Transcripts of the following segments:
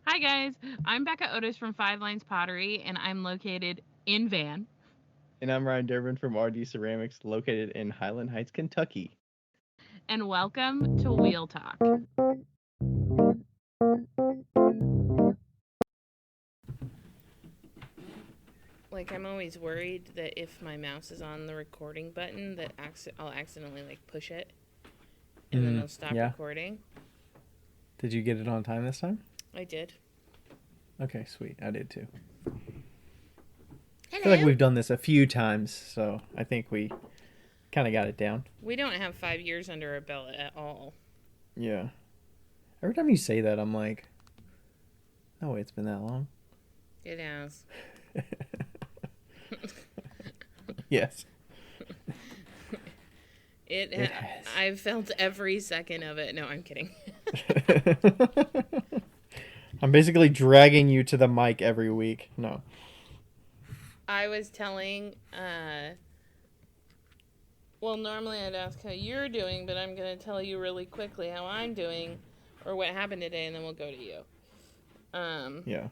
Hi guys, I'm Becca Otis from Five Lines Pottery, and I'm located in Van. And I'm Ryan Durbin from RD Ceramics, located in Highland Heights, Kentucky. And welcome to Wheel Talk. Like, I'm always worried that if my mouse is on the recording button, that I'll accidentally like push it, and then it'll stop Yeah. recording. Did you get it on time this time? I did. Okay, sweet. I did too. I feel like Hello. we've done this a few times, so I think we kind of got it down. We don't have 5 years under our belt at all. Yeah. Every time you say that, I'm like, no way, it's been that long. It has. Yes. It. It has. I've felt every second of it. No, I'm kidding. I'm basically dragging you to the mic every week. No. I was telling well, normally I'd ask how you're doing, but I'm going to tell you really quickly how I'm doing or what happened today, and then we'll go to you. Um, Yeah.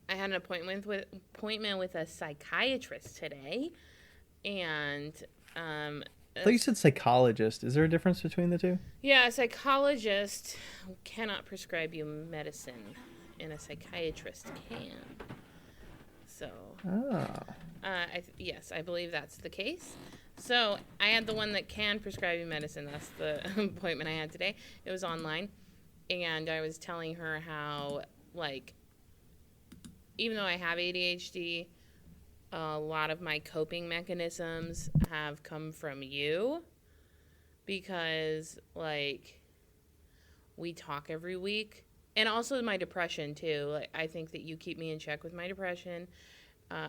I had an appointment with a psychiatrist today, and I thought you said psychologist. Is there a difference between the two? yeah, a psychologist cannot prescribe you medicine, and a psychiatrist can. So, Ah. yes, I believe that's the case. So I had the one that can prescribe you medicine. That's the appointment I had today. It was online, and I was telling her how, like, even though I have ADHD, a lot of my coping mechanisms have come from you because, like, we talk every week. And also my depression, too. Like, I think that you keep me in check with my depression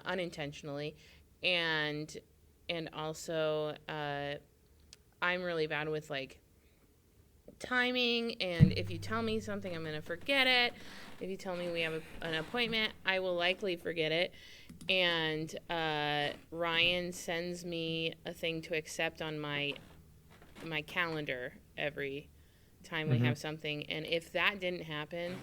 unintentionally. And also I'm really bad with like timing, and if you tell me something I'm going to forget it. If you tell me we have an appointment, I will likely forget it. And Ryan sends me a thing to accept on my calendar every time we Mm-hmm. have something, and if that didn't happen,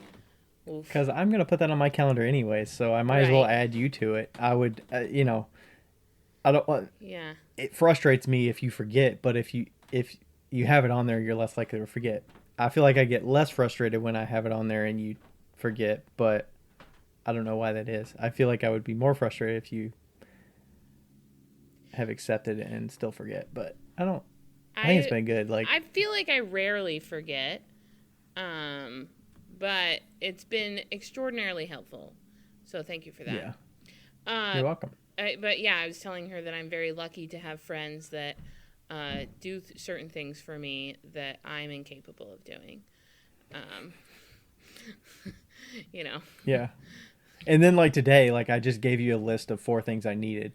oof. Because I'm gonna put that on my calendar anyway, so I might as well Right. add you to it. I would, I don't want. Yeah. It frustrates me if you forget, but if you have it on there, you're less likely to forget. I feel like I get less frustrated when I have it on there and you forget, but I don't know why that is. I feel like I would be more frustrated if you have accepted it and still forget, but I don't. I think it's I been good. Like, I feel like I rarely forget. Um, but it's been extraordinarily helpful. So thank you for that. yeah, Uh, you're welcome. but yeah, I was telling her that I'm very lucky to have friends that do certain things for me that I'm incapable of doing. Um, you know. Yeah, and then like today, like I just gave you a list of 4 things I needed,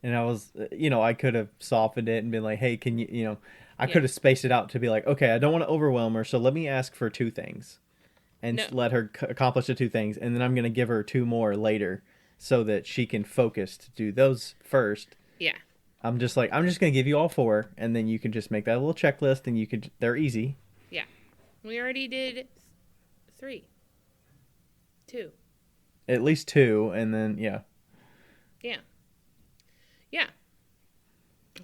and I was, I could have softened it and been like, hey, can you, I Yeah. could have spaced it out to be like, okay, I don't want to overwhelm her, so let me ask for 2 things and No. let her accomplish the 2 things, and then I'm gonna give her 2 more later so that she can focus to do those first. Yeah. I'm just like, I'm just gonna give you all 4, and then you can just make that little checklist, and they're easy. Yeah. We already did three, two. At least 2, and then yeah, Yeah. Yeah.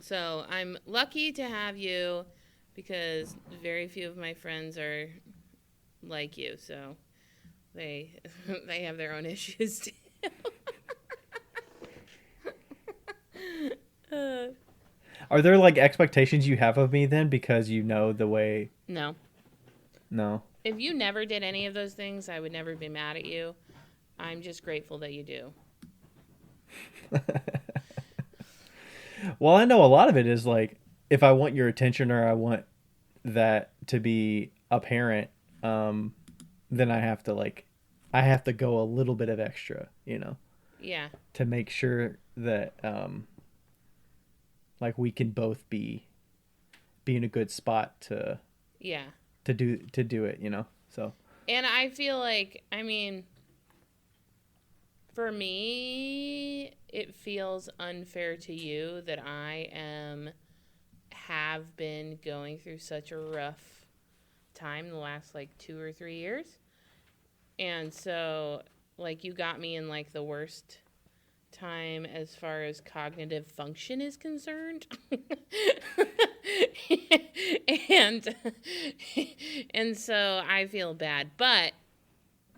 So I'm lucky to have you because very few of my friends are like you. So they they have their own issues too. uh, are there like expectations you have of me then because you know the way? no. No. If you never did any of those things, I would never be mad at you. I'm just grateful that you do. Well, I know a lot of it is like if I want your attention or I want that to be apparent, um, then I have to go a little bit of extra, Yeah. to make sure that like we can both be in a good spot Yeah. to do it, So And I feel like, I mean, for me, it feels unfair to you that I have been going through such a rough time the last like 2 or 3 years. And so, like, you got me in, like, the worst time as far as cognitive function is concerned. and and so I feel bad, but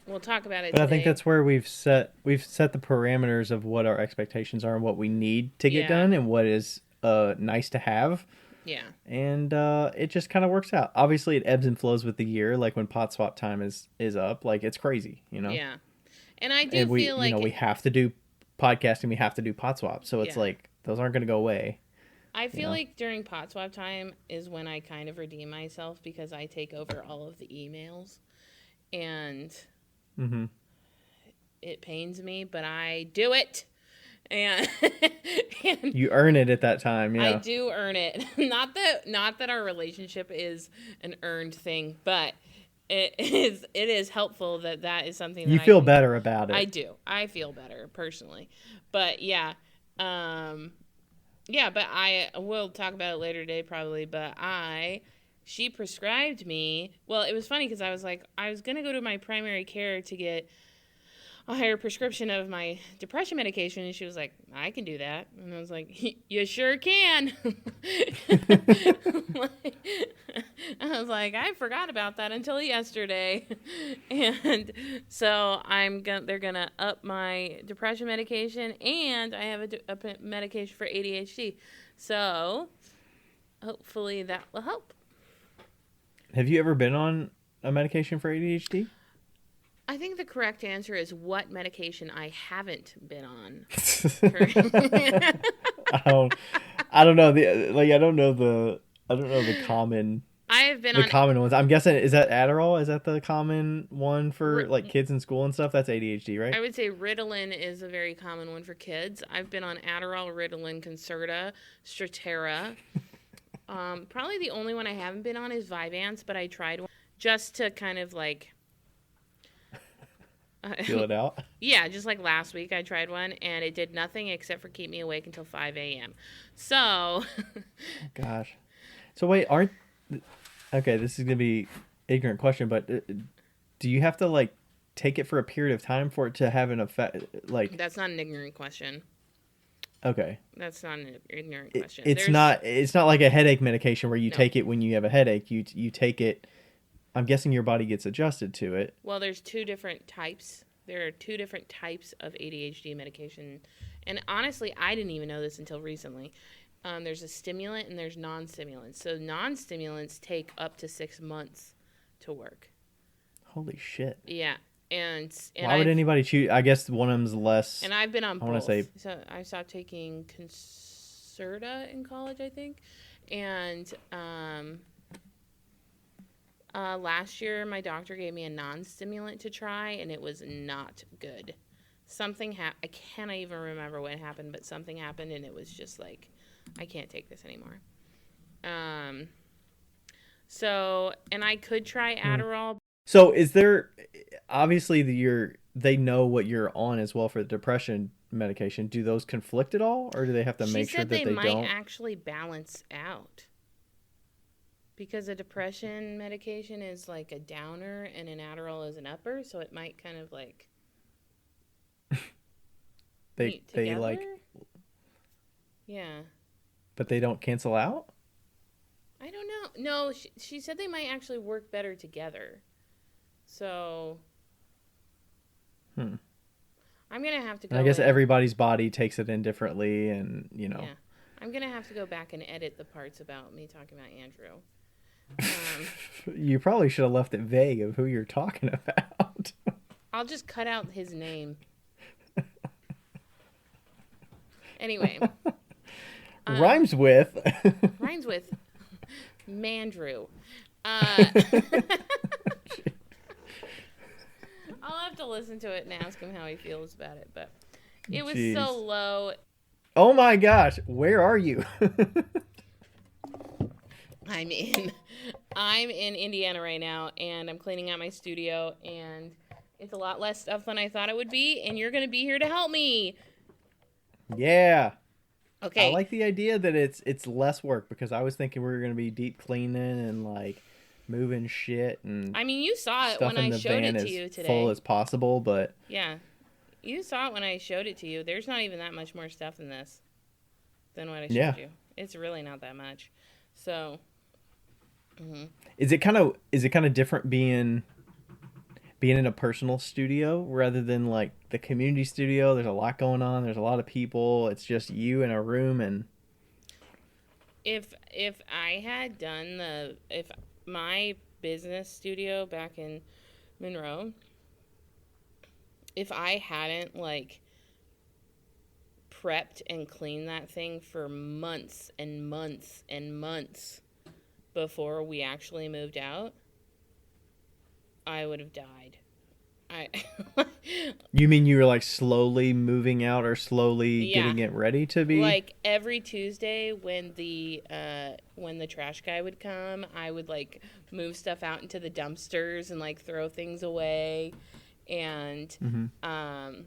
we'll talk about it But I think today. that's where we've set the parameters of what our expectations are and what we need to get Yeah. done and what is nice to have. Yeah. And it just kind of works out. Obviously, it ebbs and flows with the year. Like when pot swap time is up, like it's crazy, you know. Yeah. And I do And we, feel you know, like we have to do podcasting. We have to do pot swap. So it's yeah. like those aren't going to go away. I feel know? like during pot swap time is when I kind of redeem myself because I take over all of the emails, and Mm-hmm. it pains me, but I do it. And, and You earn it at that time. I Yeah. do earn it. Not that our relationship is an earned thing, but it is helpful that is something that You I feel can, better about it. I do. I feel better personally. But yeah. Yeah, but I will talk about it later today probably, but she prescribed me. Well, it was funny because I was like, I was going to go to my primary care to get a higher prescription of my depression medication, and she was like, I can do that. And I was like, you sure can. I was like, I forgot about that until yesterday. And so they're going to up my depression medication, and I have a medication for ADHD. So hopefully that will help. Have you ever been on a medication for ADHD? I think the correct answer is what medication I haven't been on. I don't know I don't know the common I have been the on. common ones. I'm guessing, is that Adderall? Is that the common one for like kids in school and stuff? That's ADHD, right? I would say Ritalin is a very common one for kids. I've been on Adderall, Ritalin, Concerta, Strattera. Probably the only one I haven't been on is Vyvanse, but I tried one just to kind of like Feel it out. Yeah, just like last week I tried one and it did nothing except for keep me awake until 5 a.m. So, Gosh. So wait, okay, this is gonna be ignorant question, but do you have to like take it for a period of time for it to have an effect? Like, that's not an ignorant question. okay, That's not an ignorant question. it's not like a headache medication where you No. take it when you have a headache. You take it. I'm guessing your body gets adjusted to it. Well, there's two different types. There are two different types of ADHD medication. And honestly, I didn't even know this until recently. There's a stimulant and there's non-stimulants. So non-stimulants take up to 6 months to work. Holy shit. Yeah. And why would anybody choose? I guess one of them's less. And I've been on both. I want to say. So I stopped taking Concerta in college, I think. And last year, my doctor gave me a non-stimulant to try, and it was not good. Something happened. I cannot even remember what happened, but something happened, and it was just like, I can't take this anymore. So, and I could try Adderall. So, is there obviously they know what you're on as well for the depression medication? Do those conflict at all, or do they have to make sure that they don't? She said they might actually balance out. Because a depression medication is like a downer and an Adderall is an upper, so it might kind of like they like, yeah. But they don't cancel out? I don't know. No, she said they might actually work better together. So I'm going to have to go. And I guess everybody's body takes it in differently, and Yeah. I'm going to have to go back and edit the parts about me talking about Andrew. You probably should have left it vague of who you're talking about. I'll just cut out his name. Anyway. Rhymes with Mandrew. I'll have to listen to it and ask him how he feels about it, but it was so low. Oh my gosh, where are you? I'm in Indiana right now, and I'm cleaning out my studio, and it's a lot less stuff than I thought it would be, and you're going to be here to help me. Yeah. Okay. I like the idea that it's less work, because I was thinking we were going to be deep cleaning and like moving shit and I mean, you saw it when stuff in I the showed van it to as you today. full as possible, but Yeah, you saw it when I showed it to you. There's not even that much more stuff in this than what I yeah. showed you. It's really not that much. So, mhm. Is it kind of different being in a personal studio rather than like the community studio? There's a lot going on. There's a lot of people. It's just you in a room and If I had done if my business studio back in Monroe, if I hadn't like prepped and cleaned that thing for months and months and months before we actually moved out, I would have died. I you mean you were like slowly moving out or slowly yeah, getting it ready to be? like every Tuesday when the trash guy would come, I would like move stuff out into the dumpsters and like throw things away, and Mm-hmm. um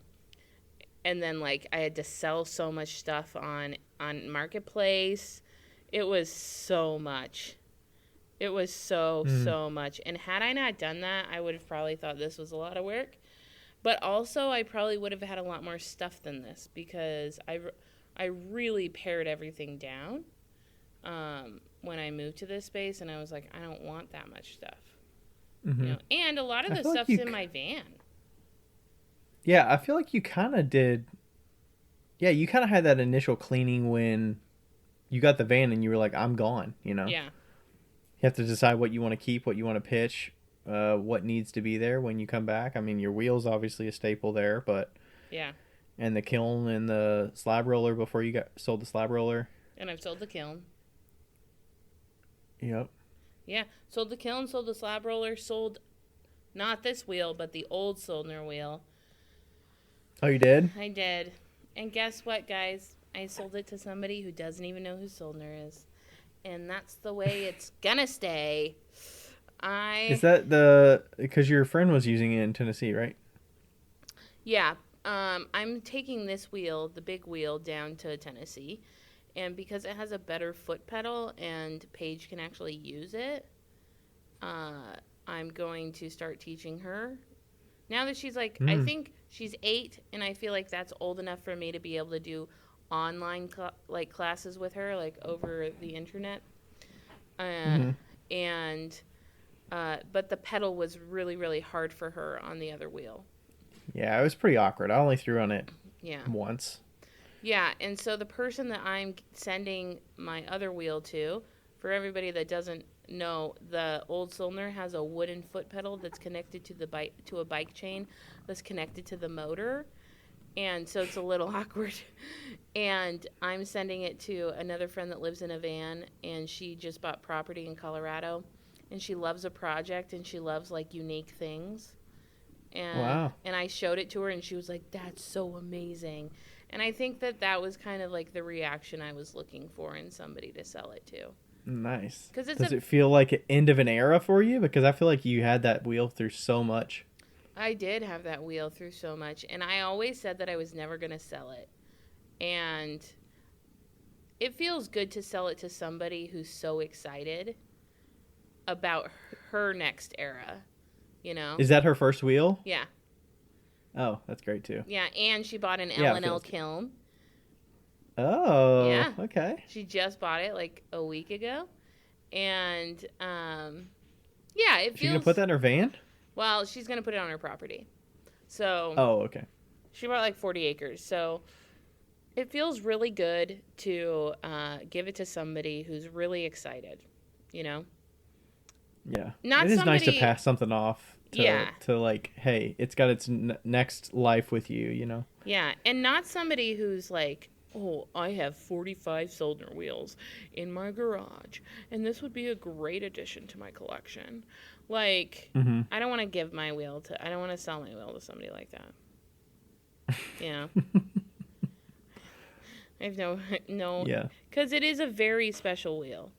and then like I had to sell so much stuff on Marketplace. It was so much. It was Mm. so much. And had I not done that, I would have probably thought this was a lot of work. But also, I probably would have had a lot more stuff than this because I really pared everything down when I moved to this space, and I was like, I don't want that much stuff, Mm-hmm. And a lot of I the feel like stuff's in my van. yeah, I feel like you kind of did. Yeah, you kind of had that initial cleaning when you got the van and you were like, I'm gone. Yeah, You have to decide what you want to keep, what you want to pitch, what needs to be there when you come back. I mean, your wheels obviously a staple there, but yeah. and the kiln and the slab roller before you got sold the slab roller. And I've sold the kiln. Yep. Yeah, sold the kiln, sold the slab roller, sold not this wheel, but the old Soldner wheel. Oh, you did? I did. And guess what, guys? I sold it to somebody who doesn't even know who Soldner is. And that's the way it's gonna stay. Is that the because your friend was using it in Tennessee, right? Yeah, I'm taking this wheel, the big wheel, down to Tennessee. And because it has a better foot pedal and Paige can actually use it, I'm going to start teaching her. Now that she's like, I Mm. think she's 8, and I feel like that's old enough for me to be able to do online classes with her, like over the internet. Uh, Mm-hmm. and but the pedal was really really hard for her on the other wheel. Yeah, it was pretty awkward. I only threw on it Yeah, once. yeah. And so the person that I'm sending my other wheel to, for everybody that doesn't know, the old Soldner has a wooden foot pedal that's connected to the bike to a bike chain that's connected to the motor. And so it's a little awkward. And I'm sending it to another friend that lives in a van, and she just bought property in Colorado, and she loves a project, and she loves like unique things. Wow. And I showed it to her, and she was like, "That's so amazing." And I think that that was kind of like the reaction I was looking for in somebody to sell it to, Nice. because it's Does a it feel like an end of an era for you? Because I feel like you had that wheel through so much. I did have that wheel through so much, and I always said that I was never going to sell it. And it feels good to sell it to somebody who's so excited about her next era, you know? Is that her first wheel? Yeah. Oh, that's great too. Yeah, and she bought an Yeah, it L&L feels good. kiln. Oh, Yeah. okay. She just bought it like a week ago. And yeah, it Is she gonna feels put that in her van? well, she's going to put it on her property. So, Oh, okay. she bought like 40 acres. So, it feels really good to give it to somebody who's really excited, you know? Yeah. Not It is nice to somebody, pass something off yeah, to like, hey, it's got its next life with you, yeah. And not somebody who's like, oh, I have 45 Soldner wheels in my garage, and this would be a great addition to my collection. Like, Mhm. I don't want to give my wheel to, I don't want to sell my wheel to somebody like that, you know? I have no, Yeah. because it is a very special wheel.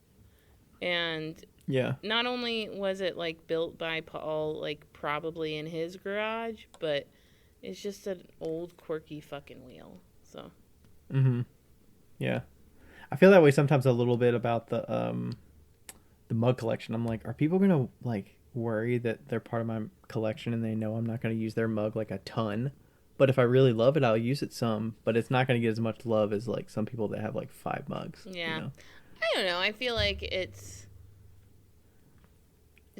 And Yeah. not only was it like built by Paul, like probably in his garage, but it's just an old quirky fucking wheel. So Mhm. Yeah. I feel that way sometimes a little bit about the mug collection. I'm like, are people gonna like worry that they're part of my collection and they know I'm not gonna use their mug like a ton? But if I really love it, I'll use it some. But it's not gonna get as much love as like some people that have like 5 mugs. You Yeah. know. I don't know. I feel like it's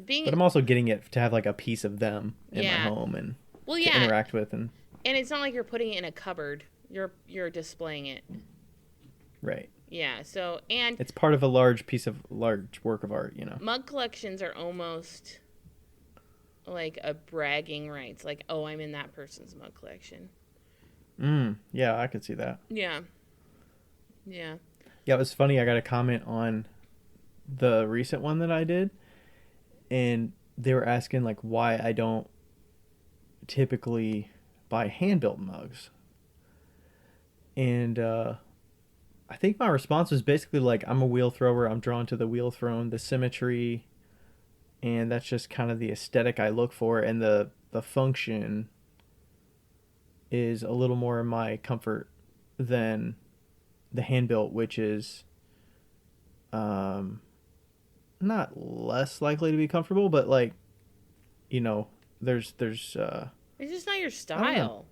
being But I'm also getting it to have like a piece of them in my yeah. home and Well, to yeah, interact with and and it's not like you're putting it in a cupboard. You're displaying it. right. Yeah. So and It's part of a large work of art. You know. mug collections are almost like a bragging rights. Like, oh, I'm in that person's mug collection. Yeah, I could see that. Yeah. Yeah. Yeah, it was funny. I got a comment on the recent one that I did, and they were asking like why I don't typically buy hand built mugs. And I think my response was basically like, I'm a wheel thrower. I'm drawn to the wheel thrown, the symmetry, and that's just kind of the aesthetic I look for. And the function is a little more in my comfort than the hand built, which is not less likely to be comfortable, but like, you know, there's It's just not your I don't know. style.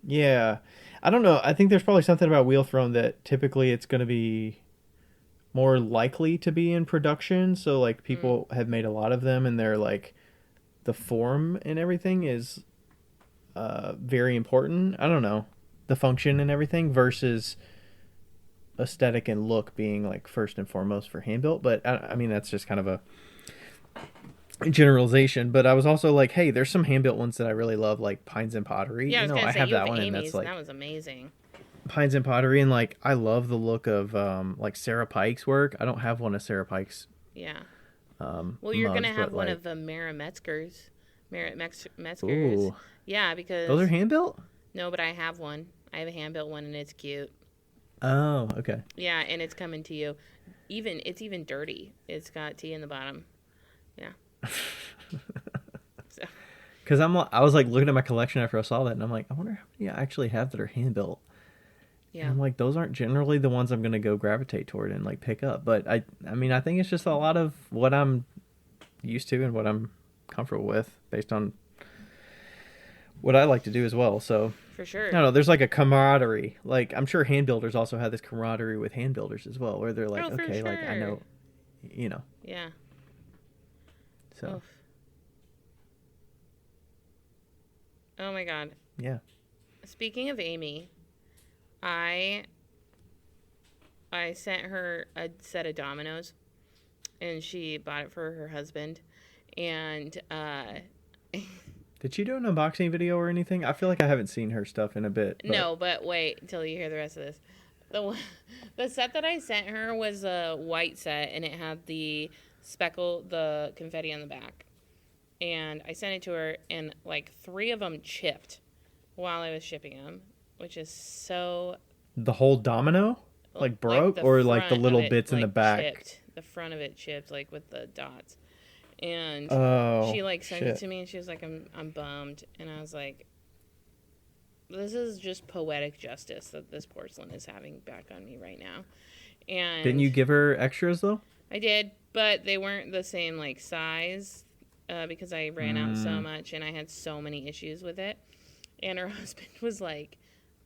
Yeah. I don't know. I think there's probably something about wheel thrown that typically it's going to be more likely to be in production. So like people have made a lot of them and they're like the form and everything is very important. I don't know. The function and everything versus aesthetic and look being like first and foremost for hand built, but I mean that's just kind of a generalization. But I was also like, hey, there's some hand built ones that I really love, like Pines and Pottery. Yeah, I You was know, gonna I say have you that have one, and Amy's, that's and like that was amazing. Pines and Pottery, and like I love the look of like Sarah Pike's work. I don't have one of Sarah Pike's Yeah. Well, you're mugs, gonna have but one like, of the Metzger's. ooh, Yeah, those are because hand built. no, but I have one. I have a hand built one, and it's cute. Oh, okay. Yeah, and it's coming to you. It's even dirty. It's got tea in the bottom. Yeah. So Because I was like looking at my collection after I saw that, and I'm like, I wonder how many I actually have that are hand built. And yeah. I'm like, those aren't generally the ones I'm gonna go gravitate toward and like pick up. But I mean, I think it's just a lot of what I'm used to and what I'm comfortable with based on what I like to do as well. So For sure. I don't know. There's like a camaraderie. Like I'm sure hand builders also have this camaraderie with hand builders as well, where they're like, Oh, for okay, like I sure. know, you know. Yeah. So Oof. Oh my god. yeah. Speaking of Amy, I sent her a set of dominoes, and she bought it for her husband, and Did she do an unboxing video or anything? I feel like I haven't seen her stuff in a bit. But... no, but wait until you hear the rest of this. The set that I sent her was a white set, and it had the the confetti on the back. And I sent it to her, and like 3 of them chipped while I was shipping them, which is so. The whole domino, like broke, or like the little bits in the back. Chipped. The front of it chipped, like with the dots. And she like sent it to me, and she was like, "I'm bummed," and I was like, "This is just poetic justice that this porcelain is having back on me right now." And didn't you give her extras though? I did, but they weren't the same like size. Because I ran out so much and I had so many issues with it. And her husband was like,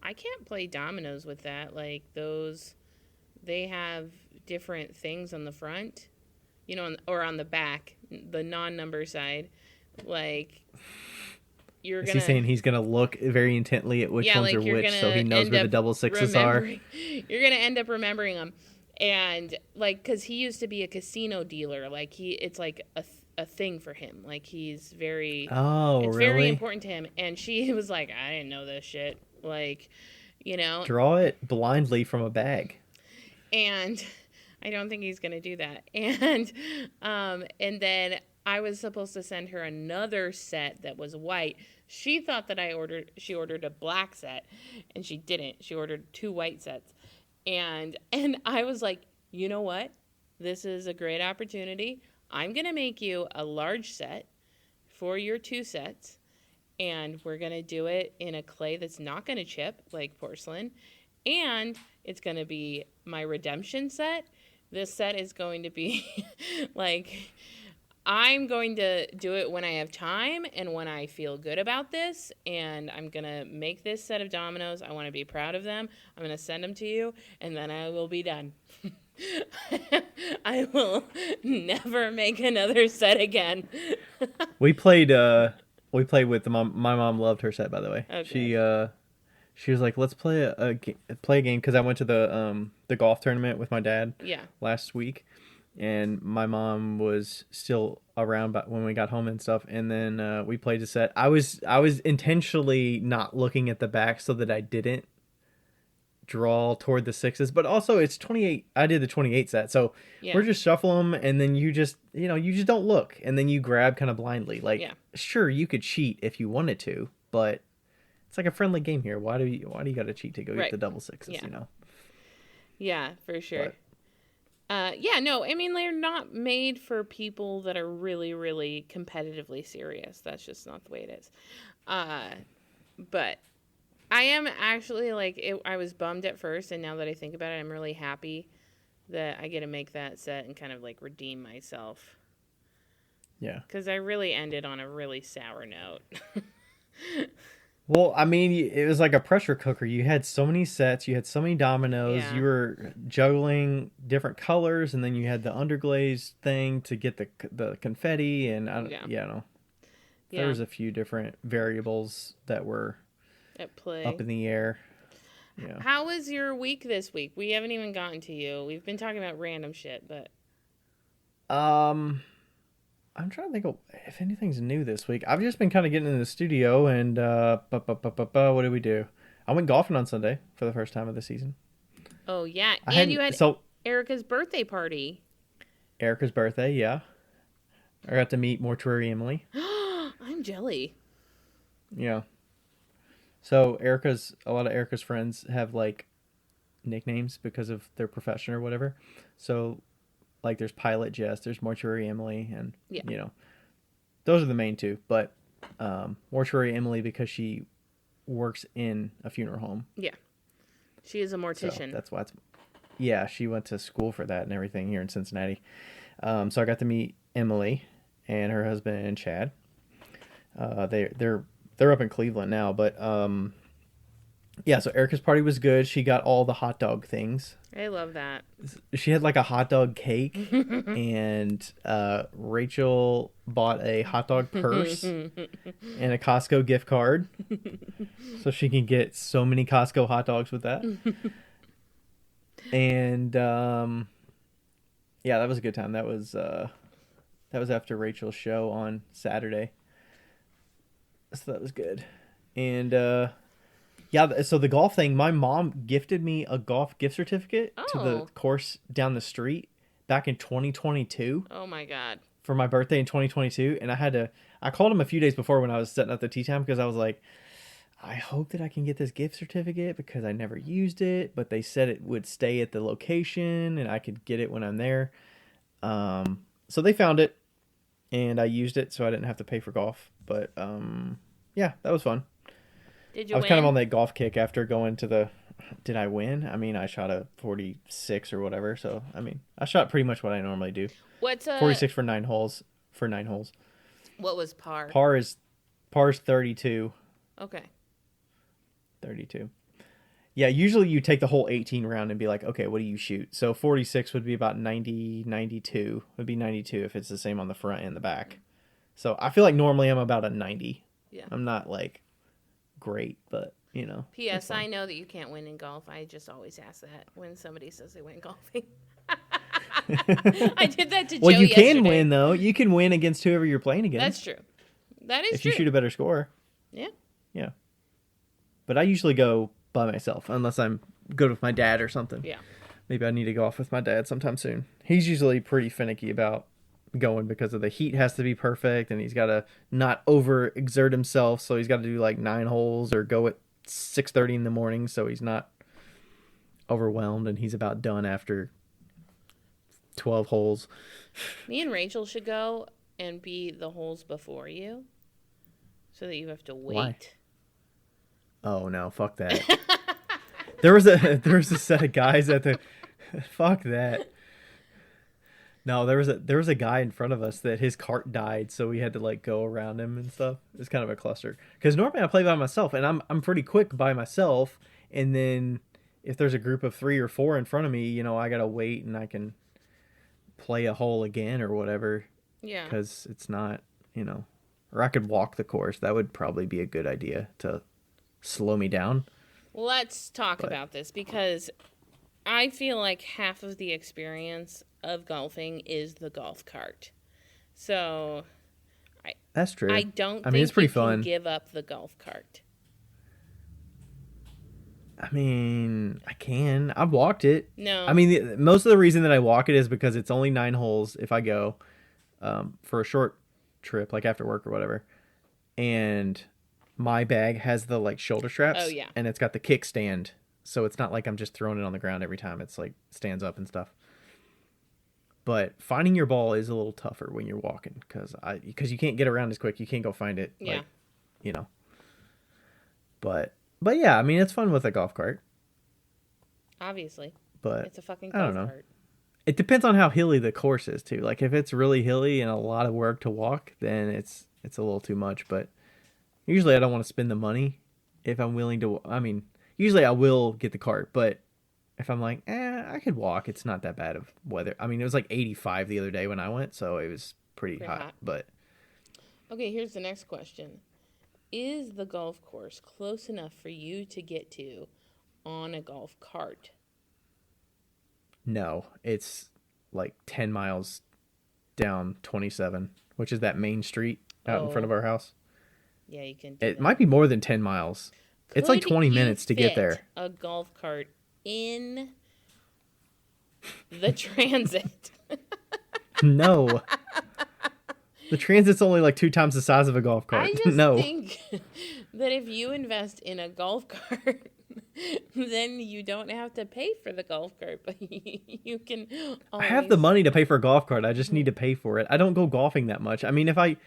I can't play dominoes with that. Like, they have different things on the front, or on the back, the non-number side. Like, you're Is he saying he's going to look very intently at which ones are which so he knows where the double sixes are? You're going to end up remembering them. And, like, because he used to be a casino dealer. Like, it's like a thing for him. Like, he's very... Oh, it's really? very important to him. And she was like, I didn't know this shit. Like, Draw it blindly from a bag. And I don't think he's going to do that. And then I was supposed to send her another set that was white. She thought that she ordered a black set, and she didn't. She ordered 2 white sets. And I was like, you know what? This is a great opportunity. I'm going to make you a large set for your 2 sets, and we're going to do it in a clay that's not going to chip like porcelain, and it's going to be my redemption set, This set is going to be like, I'm going to do it when I have time and when I feel good about this. And I'm going to make this set of dominoes. I want to be proud of them. I'm going to send them to you, and then I will be done. I will never make another set again. We played with the mom. My mom loved her set, by the way. Okay. She was like, "Let's play play a game," because I went to the golf tournament with my dad Yeah. last week, and my mom was still around when we got home and stuff. And then we played a set. I was intentionally not looking at the back so that I didn't draw toward the sixes, but also it's 28. I did the 28 set, so Yeah. we're just shuffle them, and then you just don't look, and then you grab kind of blindly. Like, Yeah. sure, you could cheat if you wanted to, but it's like a friendly game here. Why do you got to cheat to go get the double sixes? Yeah. Yeah, for sure. But, yeah, no, I mean, they're not made for people that are really, really competitively serious. That's just not the way it is. But I am actually, like, I was bummed at first, and now that I think about it, I'm really happy that I get to make that set and kind of, like, redeem myself. Yeah. Because I really ended on a really sour note. Well, I mean, it was like a pressure cooker. You had so many sets, you had so many dominoes, Yeah. you were juggling different colors, and then you had the underglaze thing to get the confetti, and Yeah. there was a few different variables that were at play. up in the air. Yeah. How was your week this week? We haven't even gotten to you. We've been talking about random shit, but I'm trying to think of if anything's new this week. I've just been kind of getting in the studio, and what did we do? I went golfing on Sunday for the first time of the season. Oh yeah, you had Erica's birthday party. Erica's birthday, yeah. I got to meet Mortuary Emily. I'm jelly. Yeah. So a lot of Erica's friends have like nicknames because of their profession or whatever. So like there's Pilot Jess, there's Mortuary Emily, and those are the main two. But Mortuary Emily because she works in a funeral home. Yeah, she is a mortician. So that's why she went to school for that and everything here in Cincinnati. So I got to meet Emily and her husband Chad. They're up in Cleveland now, but so Erica's party was good. She got all the hot dog things. I love that. She had like a hot dog cake, and Rachel bought a hot dog purse and a Costco gift card, so she can get so many Costco hot dogs with that. And that was a good time. That was after Rachel's show on Saturday, so that was good. And so the golf thing, my mom gifted me a golf gift certificate to the course down the street back in 2022. Oh my God. For my birthday in 2022. And I called him a few days before when I was setting up the tee time because I was like, I hope that I can get this gift certificate because I never used it, but they said it would stay at the location and I could get it when I'm there. So they found it and I used it so I didn't have to pay for golf. But that was fun. Did you I was win? kind of on that golf kick after going to did I win? I mean, I shot a 46 or whatever. So, I mean, I shot pretty much what I normally do. What's 46 for 9 holes. What was par? Par is 32. Okay. 32. Yeah, usually you take the whole 18 round and be like, okay, what do you shoot? So 46 would be about 90, 92. Would be 92 if it's the same on the front and the back. So I feel like normally I'm about a 90. Yeah. I'm not like great, but P.S. I know that you can't win in golf. I just always ask that when somebody says they went golfing. I did that to Joe Well, you yesterday. can win, though. You can win against whoever you're playing against. That's true. That is if true. you shoot a better score. Yeah. Yeah. But I usually go by myself, unless I'm good with my dad or something. Yeah. Maybe I need to go off with my dad sometime soon. He's usually pretty finicky about going because of the heat has to be perfect, and he's got to not overexert himself, so he's got to do like 9 holes or go at 6:30 in the morning so he's not overwhelmed and he's about done after 12 holes. Me and Rachel should go and be the holes before you so that you have to wait. Why? Oh no, fuck that. there was a set of guys at the fuck that. No, there was a guy in front of us that his cart died, so we had to like go around him and stuff. It's kind of a cluster. Because normally I play by myself, and I'm pretty quick by myself. And then if there's a group of 3 or 4 in front of me, I gotta wait, and I can play a hole again or whatever. Yeah. Because it's not, or I could walk the course. That would probably be a good idea to slow me down. Let's talk about this, because I feel like half of the experience of golfing is the golf cart. So that's true. I don't mean, think it's pretty you fun. can give up the golf cart. I mean, I can. I've walked it. No. I mean, most of the reason that I walk it is because it's only 9 holes if I go for a short trip, like after work or whatever. And my bag has the like shoulder straps. Oh, yeah. And it's got the kickstand. So it's not like I'm just throwing it on the ground every time. It's like stands up and stuff. But finding your ball is a little tougher when you're walking because you can't get around as quick. You can't go find it. Yeah. Like, But yeah, I mean, it's fun with a golf cart. Obviously. But it's a fucking I golf don't know. cart. It depends on how hilly the course is too. Like if it's really hilly and a lot of work to walk, then it's a little too much. But usually I don't want to spend the money if I'm willing to. I mean, usually I will get the cart, but if I'm like, I could walk, it's not that bad of weather. I mean, it was like 85 the other day when I went, so it was pretty hot. But okay, here's the next question. Is the golf course close enough for you to get to on a golf cart? No, it's like 10 miles down 27, which is that main street out in front of our house. Yeah, you can do It that. might be more than 10 miles. It's like 20 minutes to get there. A golf cart in the transit. No. The transit's only like 2 times the size of a golf cart. I just No. think that if you invest in a golf cart, then you don't have to pay for the golf cart, but you can always... I have the money to pay for a golf cart. I just need to pay for it. I don't go golfing that much. I mean, if I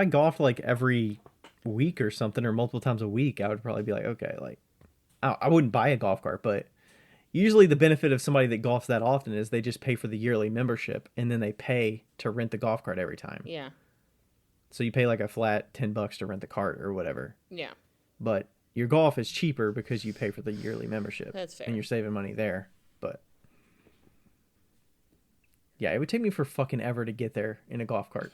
golfed like every week or something, or multiple times a week, I would probably be like, okay, like I wouldn't buy a golf cart, but usually the benefit of somebody that golfs that often is they just pay for the yearly membership and then they pay to rent the golf cart every time. Yeah. So you pay like a flat $10 to rent the cart or whatever. Yeah. But your golf is cheaper because you pay for the yearly membership. That's fair. And you're saving money there. But yeah, it would take me for fucking ever to get there in a golf cart.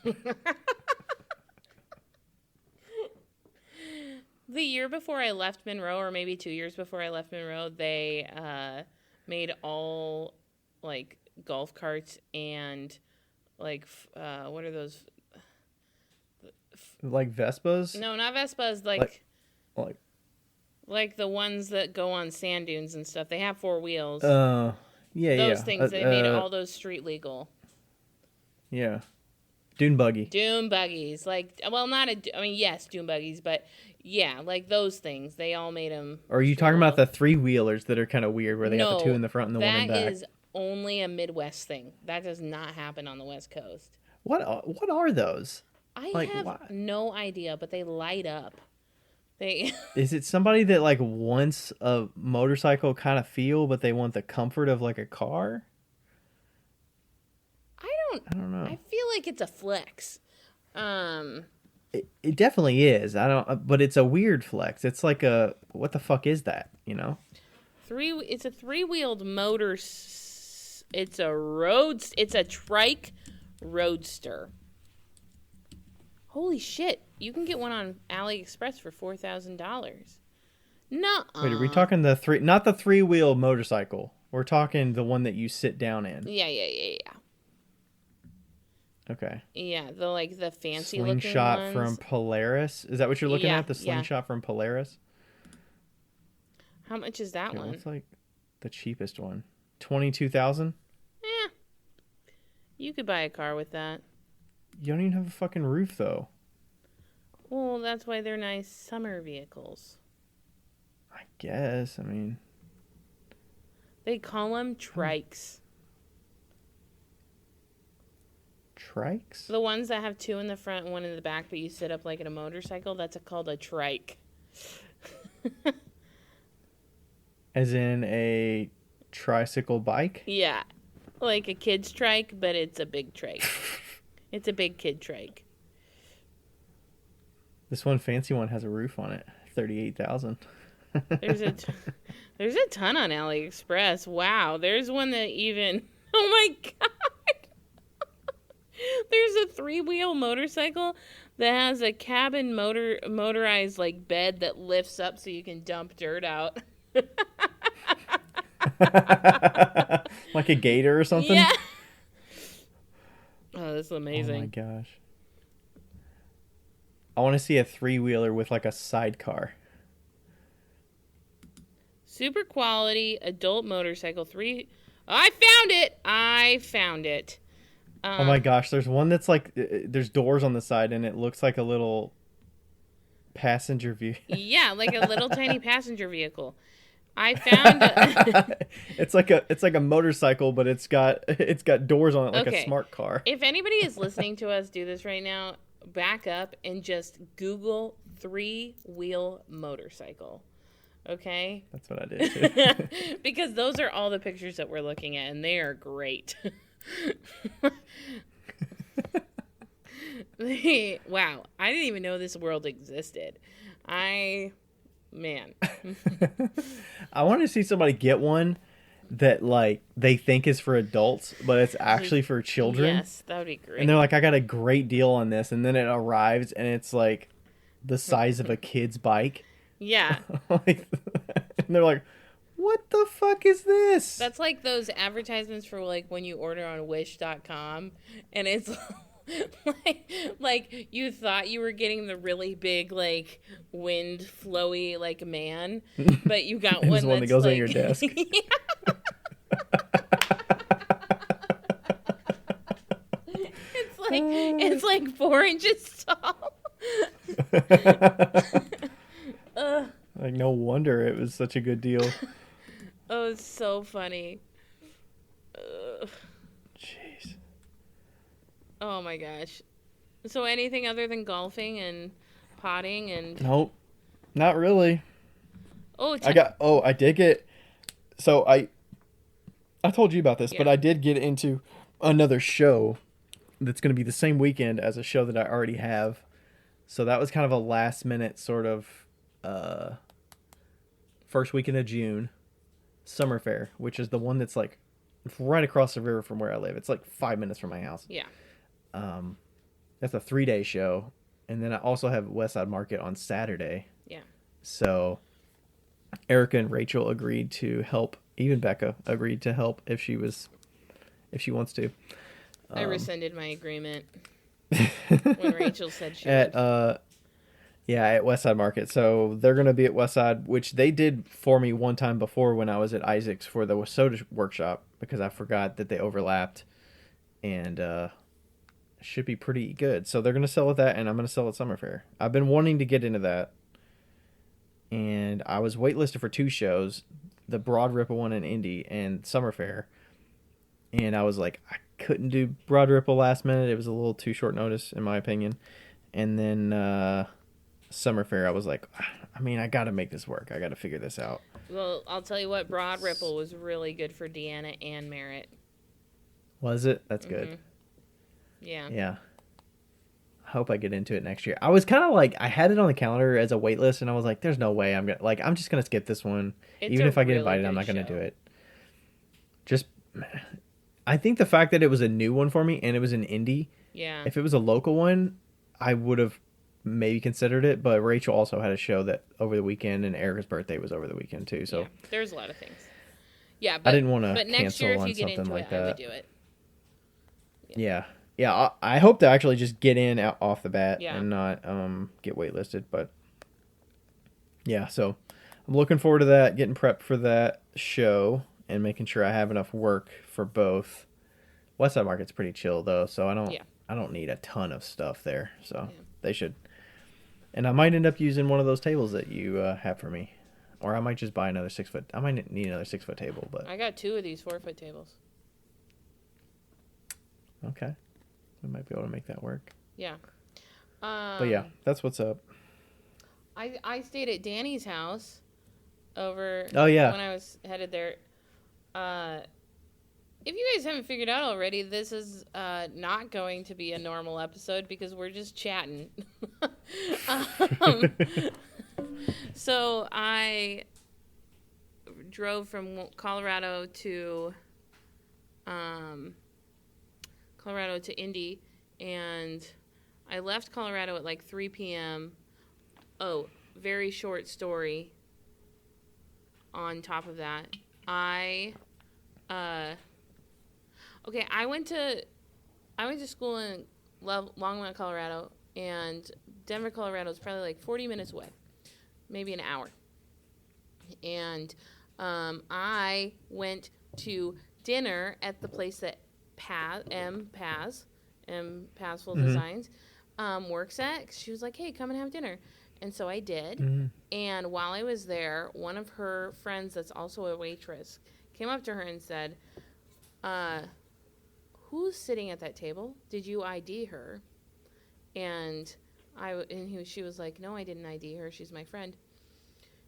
The year before I left Monroe, or maybe 2 years before I left Monroe, they made all like golf carts and like what are those? Like Vespas? No, not Vespas. Like the ones that go on sand dunes and stuff. They have 4 wheels. Yeah, those things. They made all those street legal. Yeah. Dune buggy. Dune buggies. Yes, dune buggies, but yeah, like those things. They all made them. Or are you talking about the 3-wheelers that are kind of weird where they have the 2 in the front and the 1 in back? That is only a Midwest thing. That does not happen on the West Coast. What are those? I have no idea, but they light up. Is it somebody that like wants a motorcycle kind of feel, but they want the comfort of like a car? I don't know. I feel like it's a flex. It definitely is. But it's a weird flex. It's like what the fuck is that? It's a 3-wheeled motor. It's a trike roadster. Holy shit! You can get one on AliExpress for $4,000. No. Wait, are we talking not the 3-wheel motorcycle? We're talking the one that you sit down in. Yeah. Okay. Yeah, the fancy slingshot looking from ones. Polaris. Is that what you're looking at? The Yeah. slingshot from Polaris? How much is that one? It's like the cheapest one. 22,000? Yeah. You could buy a car with that. You don't even have a fucking roof though. Well, that's why they're nice summer vehicles. I guess. I mean, they call them trikes. Trikes? The ones that have 2 in the front and 1 in the back, but you sit up like in a motorcycle, that's called a trike. As in a tricycle bike? Yeah. like a kid's trike, but it's a big trike. It's a big kid trike. This one fancy one has a roof on it. 38,000. There's a ton on AliExpress. Wow, there's one that even. Oh my god. There's a 3-wheel motorcycle that has a cabin motorized like bed that lifts up so you can dump dirt out. Like a gator or something? Yeah. Oh, this is amazing. Oh my gosh. I want to see a 3-wheeler with like a sidecar. Super quality adult motorcycle. I found it. Oh my gosh, there's one that's like, there's doors on the side and it looks like a little passenger view. Yeah, like a little tiny passenger vehicle. I found it's like a motorcycle, but it's got doors on it like a smart car. If anybody is listening to us do this right now, back up and just Google 3-wheel motorcycle. Okay? That's what I did too. Because those are all the pictures that we're looking at, and they are great. Wow, I didn't even know this world existed. Man. I want to see somebody get one that like they think is for adults, but it's actually for children. Yes, that would be great. And they're like, I got a great deal on this, and then it arrives and it's like the size of a kid's bike. Yeah. And they're like, what the fuck is this? That's like those advertisements for like when you order on wish.com and it's like you thought you were getting the really big like wind flowy like man, but you got one that goes on your desk. It's like 4 inches tall. Like no wonder it was such a good deal. Oh, it's so funny. Jeez. Oh my gosh. So anything other than golfing and potting and Nope. Not really. Oh, I did get so I told you about this, but I did get into another show that's going to be the same weekend as a show that I already have. So that was kind of a last minute sort of first weekend of June summer fair, which is the one that's like right across the river from where I live. It's like 5 minutes from my house. Yeah. That's a 3-day show. And then I also have West Side Market on Saturday. Yeah. So Erica and Rachel agreed to help. Even Becca agreed to help if she wants to. I rescinded my agreement when Rachel said she would. At West Side Market. So they're going to be at West Side, which they did for me one time before when I was at Isaac's for the soda workshop because I forgot that they overlapped, and should be pretty good. So they're going to sell at that, and I'm going to sell at Summer Fair. I've been wanting to get into that, and I was waitlisted for 2 shows, the Broad Ripple one in Indy and Summer Fair, and I was like, I couldn't do Broad Ripple last minute. It was a little too short notice, in my opinion. And then Summer Fair, I was like, I mean, I got to make this work. I got to figure this out. Well, I'll tell you what, Broad Ripple was really good for Deanna and Merritt. Was it? That's good. Mm-hmm. Yeah. Yeah. I hope I get into it next year. I was kind of like, I had it on the calendar as a wait list, and I was like, there's no way I'm just going to skip this one. Even if I get invited, I'm not going to do it. Just, I think the fact that it was a new one for me and it was an indie. Yeah. If it was a local one, I would have maybe considered it, but Rachel also had a show that over the weekend, and Erica's birthday was over the weekend too. So there's a lot of things. Yeah, but I didn't want to But next cancel year, if on you get something into like it, that. I would do it. Yeah. I hope to actually just get in off the bat and not get waitlisted. But yeah, so I'm looking forward to that, getting prepped for that show, and making sure I have enough work for both. West Side Market's pretty chill though, so I don't need a ton of stuff there. So they should. And I might end up using one of those tables that you have for me, or I might just buy another 6-foot. I might need another 6-foot table, but I got 2 of these 4-foot tables. Okay. We might be able to make that work. Yeah. But yeah, that's what's up. I stayed at Danny's house over when I was headed there. If you guys haven't figured out already, this is not going to be a normal episode because we're just chatting. um, so I drove from Colorado to Indy, and I left Colorado at like 3 p.m. Oh, very short story. On top of that, I went to school in Longmont, Colorado, and Denver, Colorado is probably like 40 minutes away, maybe an hour. And I went to dinner at the place that Pazful Designs works at. 'Cause she was like, "Hey, come and have dinner." And so I did. Mm-hmm. And while I was there, one of her friends that's also a waitress came up to her and said, "Who's sitting at that table? Did you ID her?" And she was like, "No, I didn't ID her. She's my friend."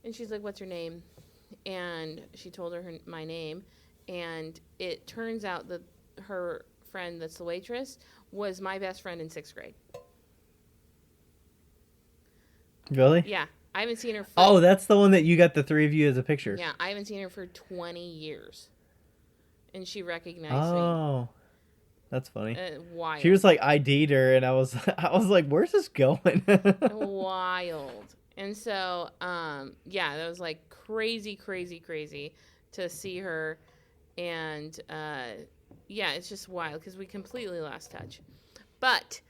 And she's like, "What's her name?" And she told her my name. And it turns out that her friend that's the waitress was my best friend in 6th grade. Really? Yeah. I haven't seen her Oh, that's the one that you got the three of you as a picture. Yeah, I haven't seen her for 20 years. And she recognized me. Oh, that's funny. Wild. She was like ID'd her, and I was like, where's this going? Wild. And so, yeah, that was like crazy to see her. And, yeah, it's just wild because we completely lost touch. But,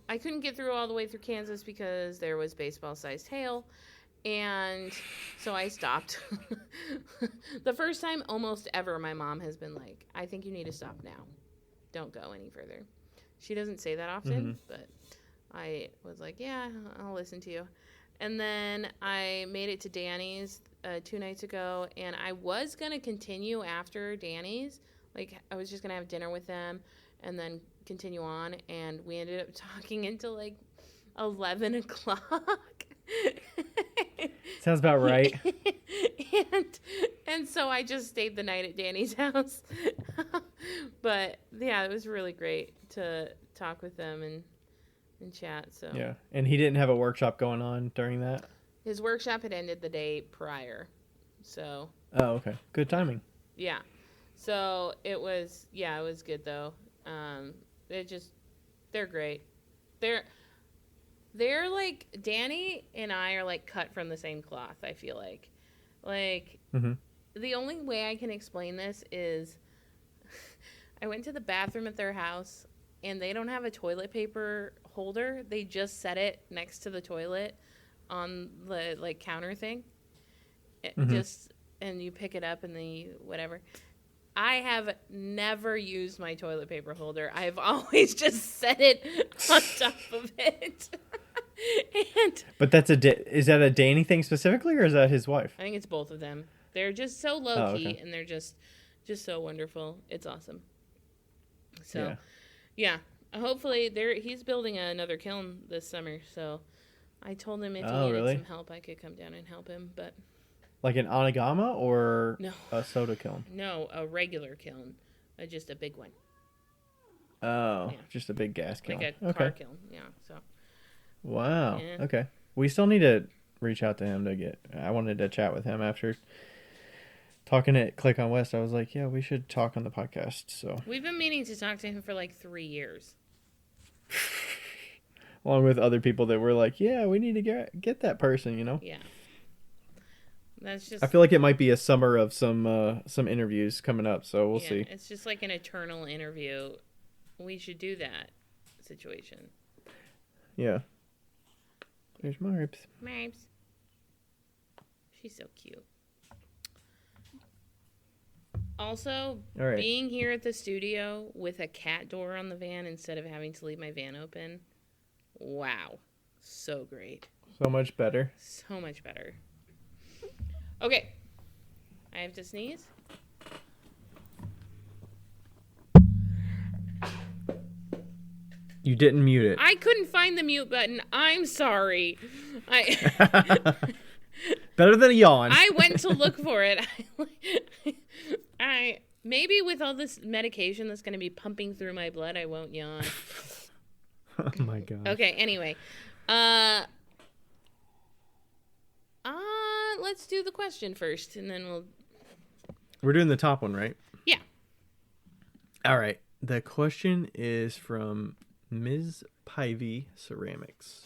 I couldn't get through all the way through Kansas because there was baseball-sized hail. And so I stopped. The first time almost ever my mom has been like, "I think you need to stop now. Don't go any further." She doesn't say that often, but I was like, "Yeah, I'll listen to you." And then I made it to Danny's 2 nights ago, and I was going to continue after Danny's. Like, I was just going to have dinner with them and then continue on, and we ended up talking until like 11 o'clock. Sounds about right. and so I just stayed the night at Danny's house. But yeah, it was really great to talk with them and chat. So yeah, and he didn't have a workshop going on during that. His workshop had ended the day prior, so. Oh, okay, good timing. Yeah, so it was good though. They're great. They're like, Danny and I are like cut from the same cloth, I feel like. Like, the only way I can explain this is I went to the bathroom at their house and they don't have a toilet paper holder. They just set it next to the toilet on the like counter thing. And you pick it up and then whatever. I have never used my toilet paper holder. I've always just set it on top of it. But is that a Danny thing specifically, or is that his wife? I think it's both of them. They're just so low key, and they're just so wonderful. It's awesome. So, yeah. Hopefully he's building another kiln this summer. So, I told him if he needed some help, I could come down and help him. But like an Onigama or a soda kiln? No, a regular kiln, just a big one. Oh, just a big gas kiln, like a car kiln. Yeah. So. Wow. Yeah. Okay. We still need to reach out to him I wanted to chat with him after talking at Click on West. I was like, yeah, we should talk on the podcast. So we've been meaning to talk to him for like 3 years. Along with other people that were like, yeah, we need to get that person, you know? Yeah. That's just. I feel like it might be a summer of some interviews coming up, so we'll see. It's just like an eternal interview. We should do that situation. Yeah. There's Marbs. She's so cute. Also, being here at the studio with a cat door on the van instead of having to leave my van open. Wow. So great. So much better. So much better. Okay. I have to sneeze. You didn't mute it. I couldn't find the mute button. I'm sorry. Better than a yawn. I went to look for it. Maybe with all this medication that's going to be pumping through my blood, I won't yawn. Oh my gosh. Okay, anyway. Let's do the question first, and then We're doing the top one, right? Yeah. All right. The question is from Ms. Pivy Ceramics.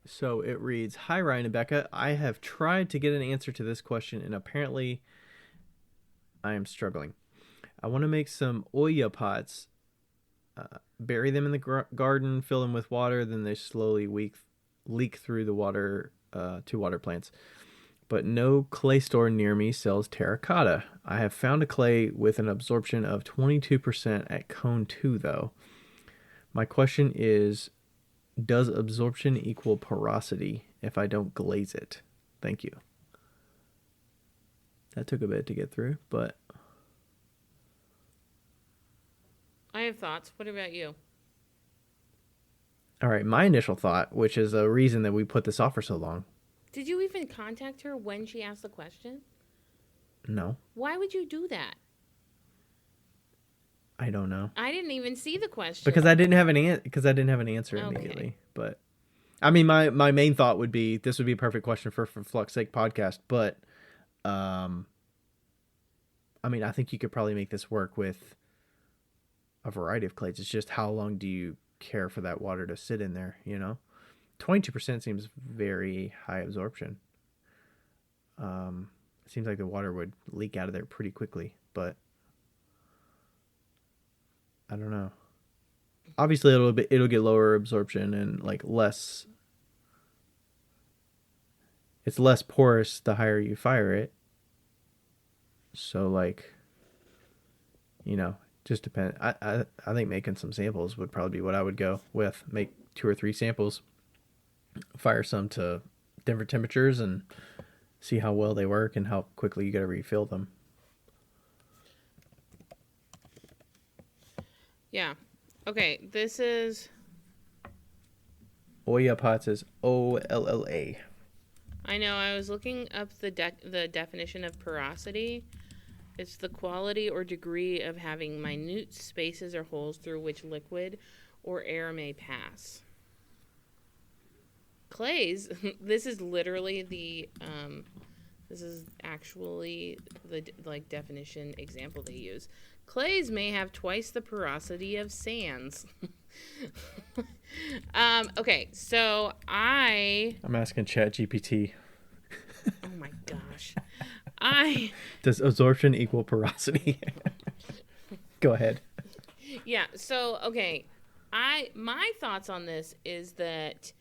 So it reads, Hi, Ryan and Becca. I have tried to get an answer to this question, and apparently I am struggling. I want to make some Oya pots, bury them in the garden, fill them with water, then they slowly leak through the water to water plants. But no clay store near me sells terracotta. I have found a clay with an absorption of 22% at cone 2, though. My question is, does absorption equal porosity if I don't glaze it? Thank you. That took a bit to get through, but... I have thoughts. What about you? All right, my initial thought, which is a reason that we put this off for so long. Did you even contact her when she asked the question? No. Why would you do that? I don't know. I didn't even see the question. Because I didn't have an answer immediately. But I mean, my main thought would be this would be a perfect question for Flux Sake podcast. But I mean, I think you could probably make this work with a variety of clays. It's just how long do you care for that water to sit in there? 22% seems very high absorption. It seems like the water would leak out of there pretty quickly, but I don't know. Obviously, it'll get lower absorption and like less. It's less porous the higher you fire it. So like, just depend. I think making some samples would probably be what I would go with. Make 2 or 3 samples, fire some to different temperatures, and see how well they work and how quickly you got to refill them. Yeah. Okay, this is... Oya pots is OLLA. I know, I was looking up the definition of porosity. It's the quality or degree of having minute spaces or holes through which liquid or air may pass. Clays, this is literally this is actually the definition example they use. Clays may have twice the porosity of sands. Okay, so I'm asking ChatGPT. Oh my gosh. Does absorption equal porosity? Go ahead. Yeah, so okay. My thoughts on this is that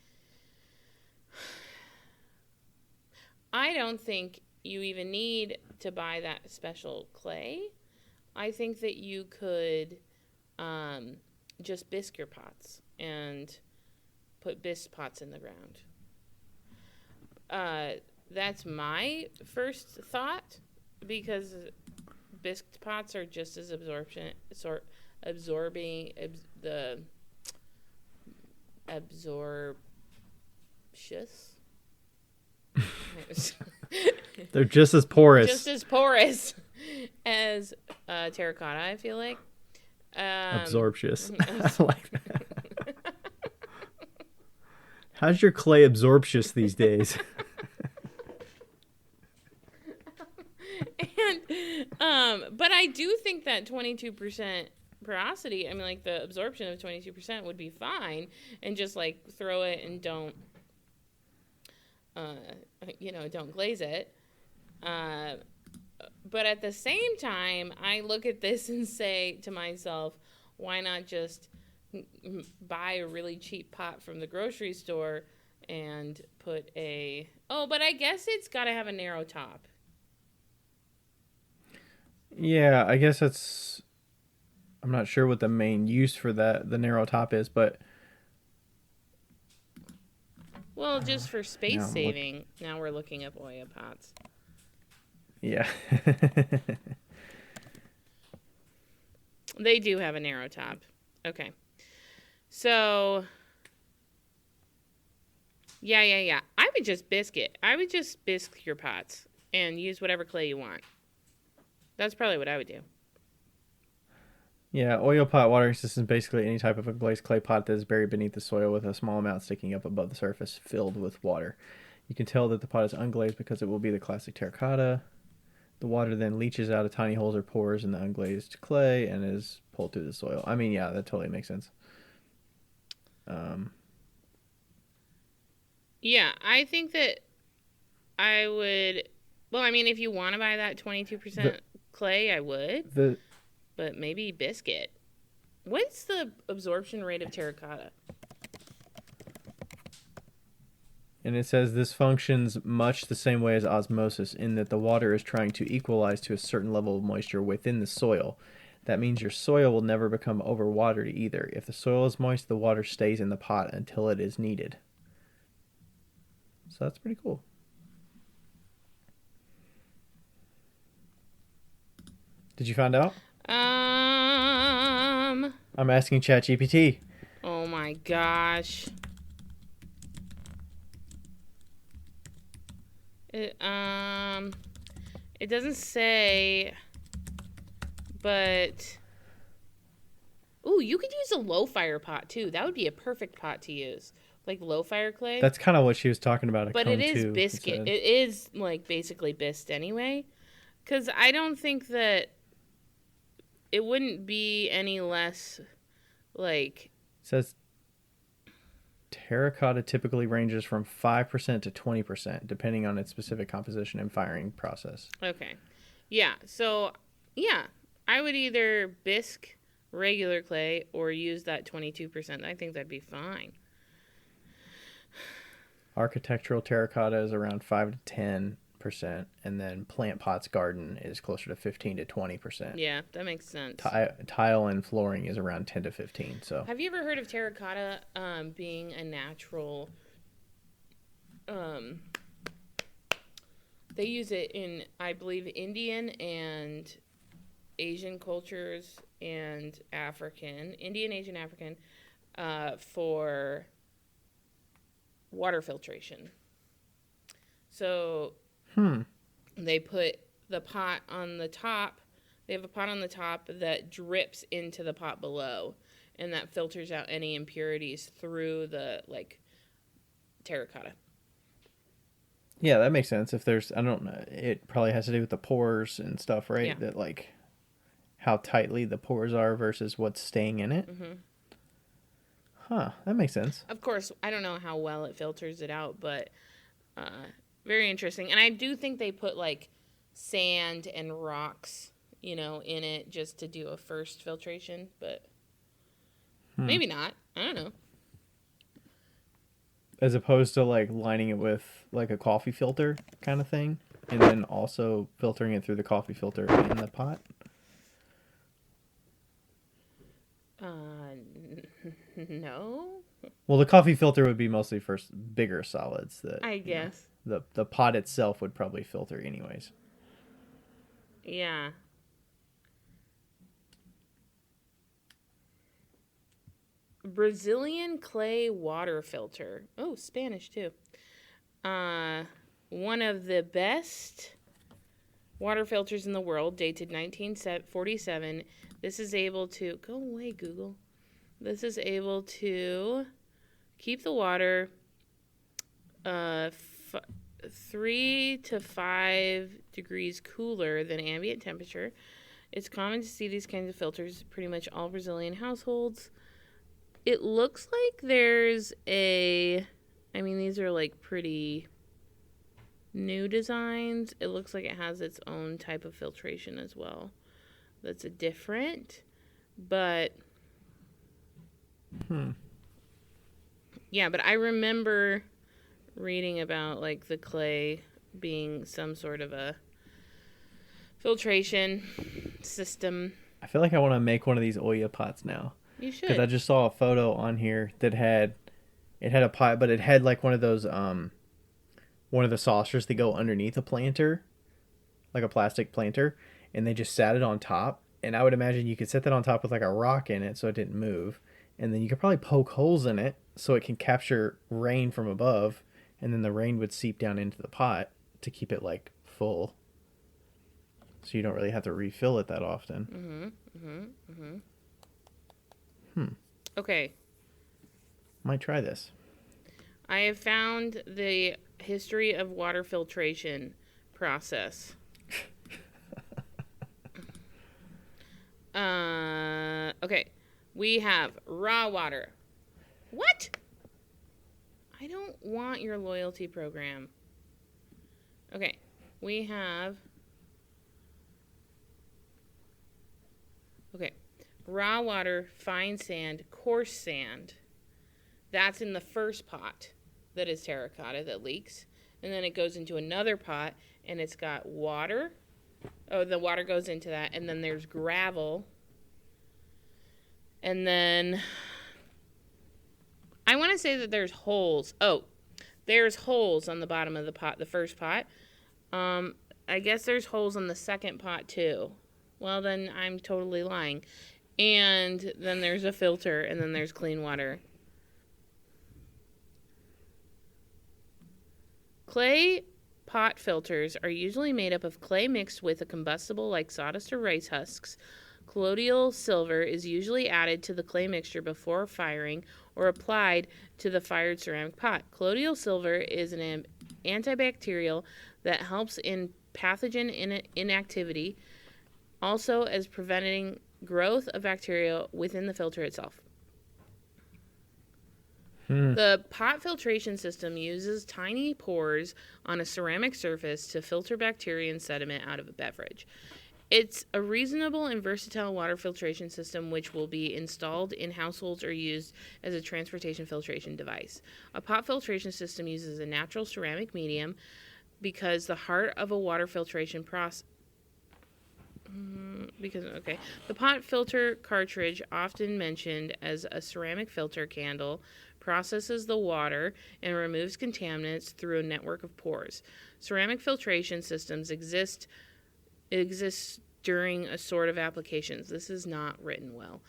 I don't think you even need to buy that special clay. I think that you could just bisque your pots and put bisque pots in the ground. That's my first thought, because bisque pots are just as absorptious. They're just as porous. Just as porous as terracotta, I feel like. Absorptious. I like that. How's your clay absorptious these days? But I do think that 22% porosity, I mean, like the absorption of 22% would be fine, and just like throw it and don't glaze it. But at the same time, I look at this and say to myself, why not just buy a really cheap pot from the grocery store and put but I guess it's got to have a narrow top. Yeah, I guess I'm not sure what the main use for the narrow top is, but... Well, just for space saving, now we're looking up Oya pots. Yeah. They do have a narrow top. Okay. So, yeah. I would just bisque it. I would just bisque your pots and use whatever clay you want. That's probably what I would do. Yeah, oil pot watering system is basically any type of a glazed clay pot that is buried beneath the soil with a small amount sticking up above the surface, filled with water. You can tell that the pot is unglazed because it will be the classic terracotta. The water then leaches out of tiny holes or pores in the unglazed clay and is pulled through the soil. I mean, yeah, that totally makes sense. Um, Yeah, I think that I would. Well, I mean, if you want to buy that 22% clay, I would. the But maybe biscuit. What's the absorption rate of terracotta? And it says this functions much the same way as osmosis in that the water is trying to equalize to a certain level of moisture within the soil. That means your soil will never become overwatered either. If the soil is moist, the water stays in the pot until it is needed. So that's pretty cool. Did you find out? I'm asking ChatGPT. Oh my gosh. It doesn't say, but ooh, you could use a low fire pot too. That would be a perfect pot to use, like low fire clay. That's kind of what she was talking about. But it is biscuit. It is like basically bisque anyway, because I don't think that it wouldn't be any less like. It says terracotta typically ranges from 5% to 20%, depending on its specific composition and firing process. Okay. Yeah. So, yeah. I would either bisque regular clay or use that 22%. I think that'd be fine. Architectural terracotta is around 5 to 10%, and then plant pots garden is closer to 15 to 20%. Yeah, that makes sense. Tile and flooring is around 10 to 15. So, have you ever heard of terracotta being a natural? They use it in, I believe, Indian and Asian cultures and Indian, Asian, African, for water filtration. So they put the pot on the top. They have a pot on the top that drips into the pot below, and that filters out any impurities through the terracotta. yeah, that makes sense. If there's, I don't know, it probably has to do with the pores and stuff, right? Yeah. That how tightly the pores are versus what's staying in it. Mm-hmm. Huh, that makes sense. Of course, I don't know how well it filters it out, but very interesting. And I do think they put sand and rocks, in it just to do a first filtration, but maybe not. I don't know. As opposed to lining it with a coffee filter kind of thing, and then also filtering it through the coffee filter in the pot. No. Well, the coffee filter would be mostly for bigger solids. That I guess. The pot itself would probably filter anyways. Yeah. Brazilian clay water filter. Oh, Spanish too. One of the best water filters in the world, dated 1947. This is able to go away, Google. This is able to keep the water 3 to 5 degrees cooler than ambient temperature. It's common to see these kinds of filters pretty much all Brazilian households. It looks like there's these are pretty new designs. It looks like it has its own type of filtration as well. That's a different, but yeah, but I remember reading about the clay being some sort of a filtration system. I feel like I want to make one of these Oya pots now. You should. Because I just saw a photo on here that had a pot, but it had one of those one of the saucers that go underneath a planter, like a plastic planter, and they just sat it on top. And I would imagine you could set that on top with a rock in it so it didn't move. And then you could probably poke holes in it so it can capture rain from above, and then the rain would seep down into the pot to keep it full. So you don't really have to refill it that often. Okay. Might try this. I have found the history of water filtration process. Okay. We have raw water. What? I don't want your loyalty program. Okay. We have... Okay. Raw water, fine sand, coarse sand. That's in the first pot that is terracotta that leaks. And then it goes into another pot, and it's got water. Oh, the water goes into that. And then there's gravel. And then I want to say that there's holes. Oh, there's holes on the bottom of the pot, the first pot. I guess there's holes on the second pot, too. Well, then I'm totally lying. And then there's a filter, and then there's clean water. Clay pot filters are usually made up of clay mixed with a combustible like sawdust or rice husks. Colloidal silver is usually added to the clay mixture before firing or applied to the fired ceramic pot. Colloidal silver is an antibacterial that helps in pathogen inactivity, also as preventing growth of bacteria within the filter itself. The pot filtration system uses tiny pores on a ceramic surface to filter bacteria and sediment out of a beverage. It's a reasonable and versatile water filtration system which will be installed in households or used as a transportation filtration device. A pot filtration system uses a natural ceramic medium because the heart of a water filtration process... The pot filter cartridge, often mentioned as a ceramic filter candle, processes the water and removes contaminants through a network of pores. Ceramic filtration systems exist during assorted applications. This is not written well.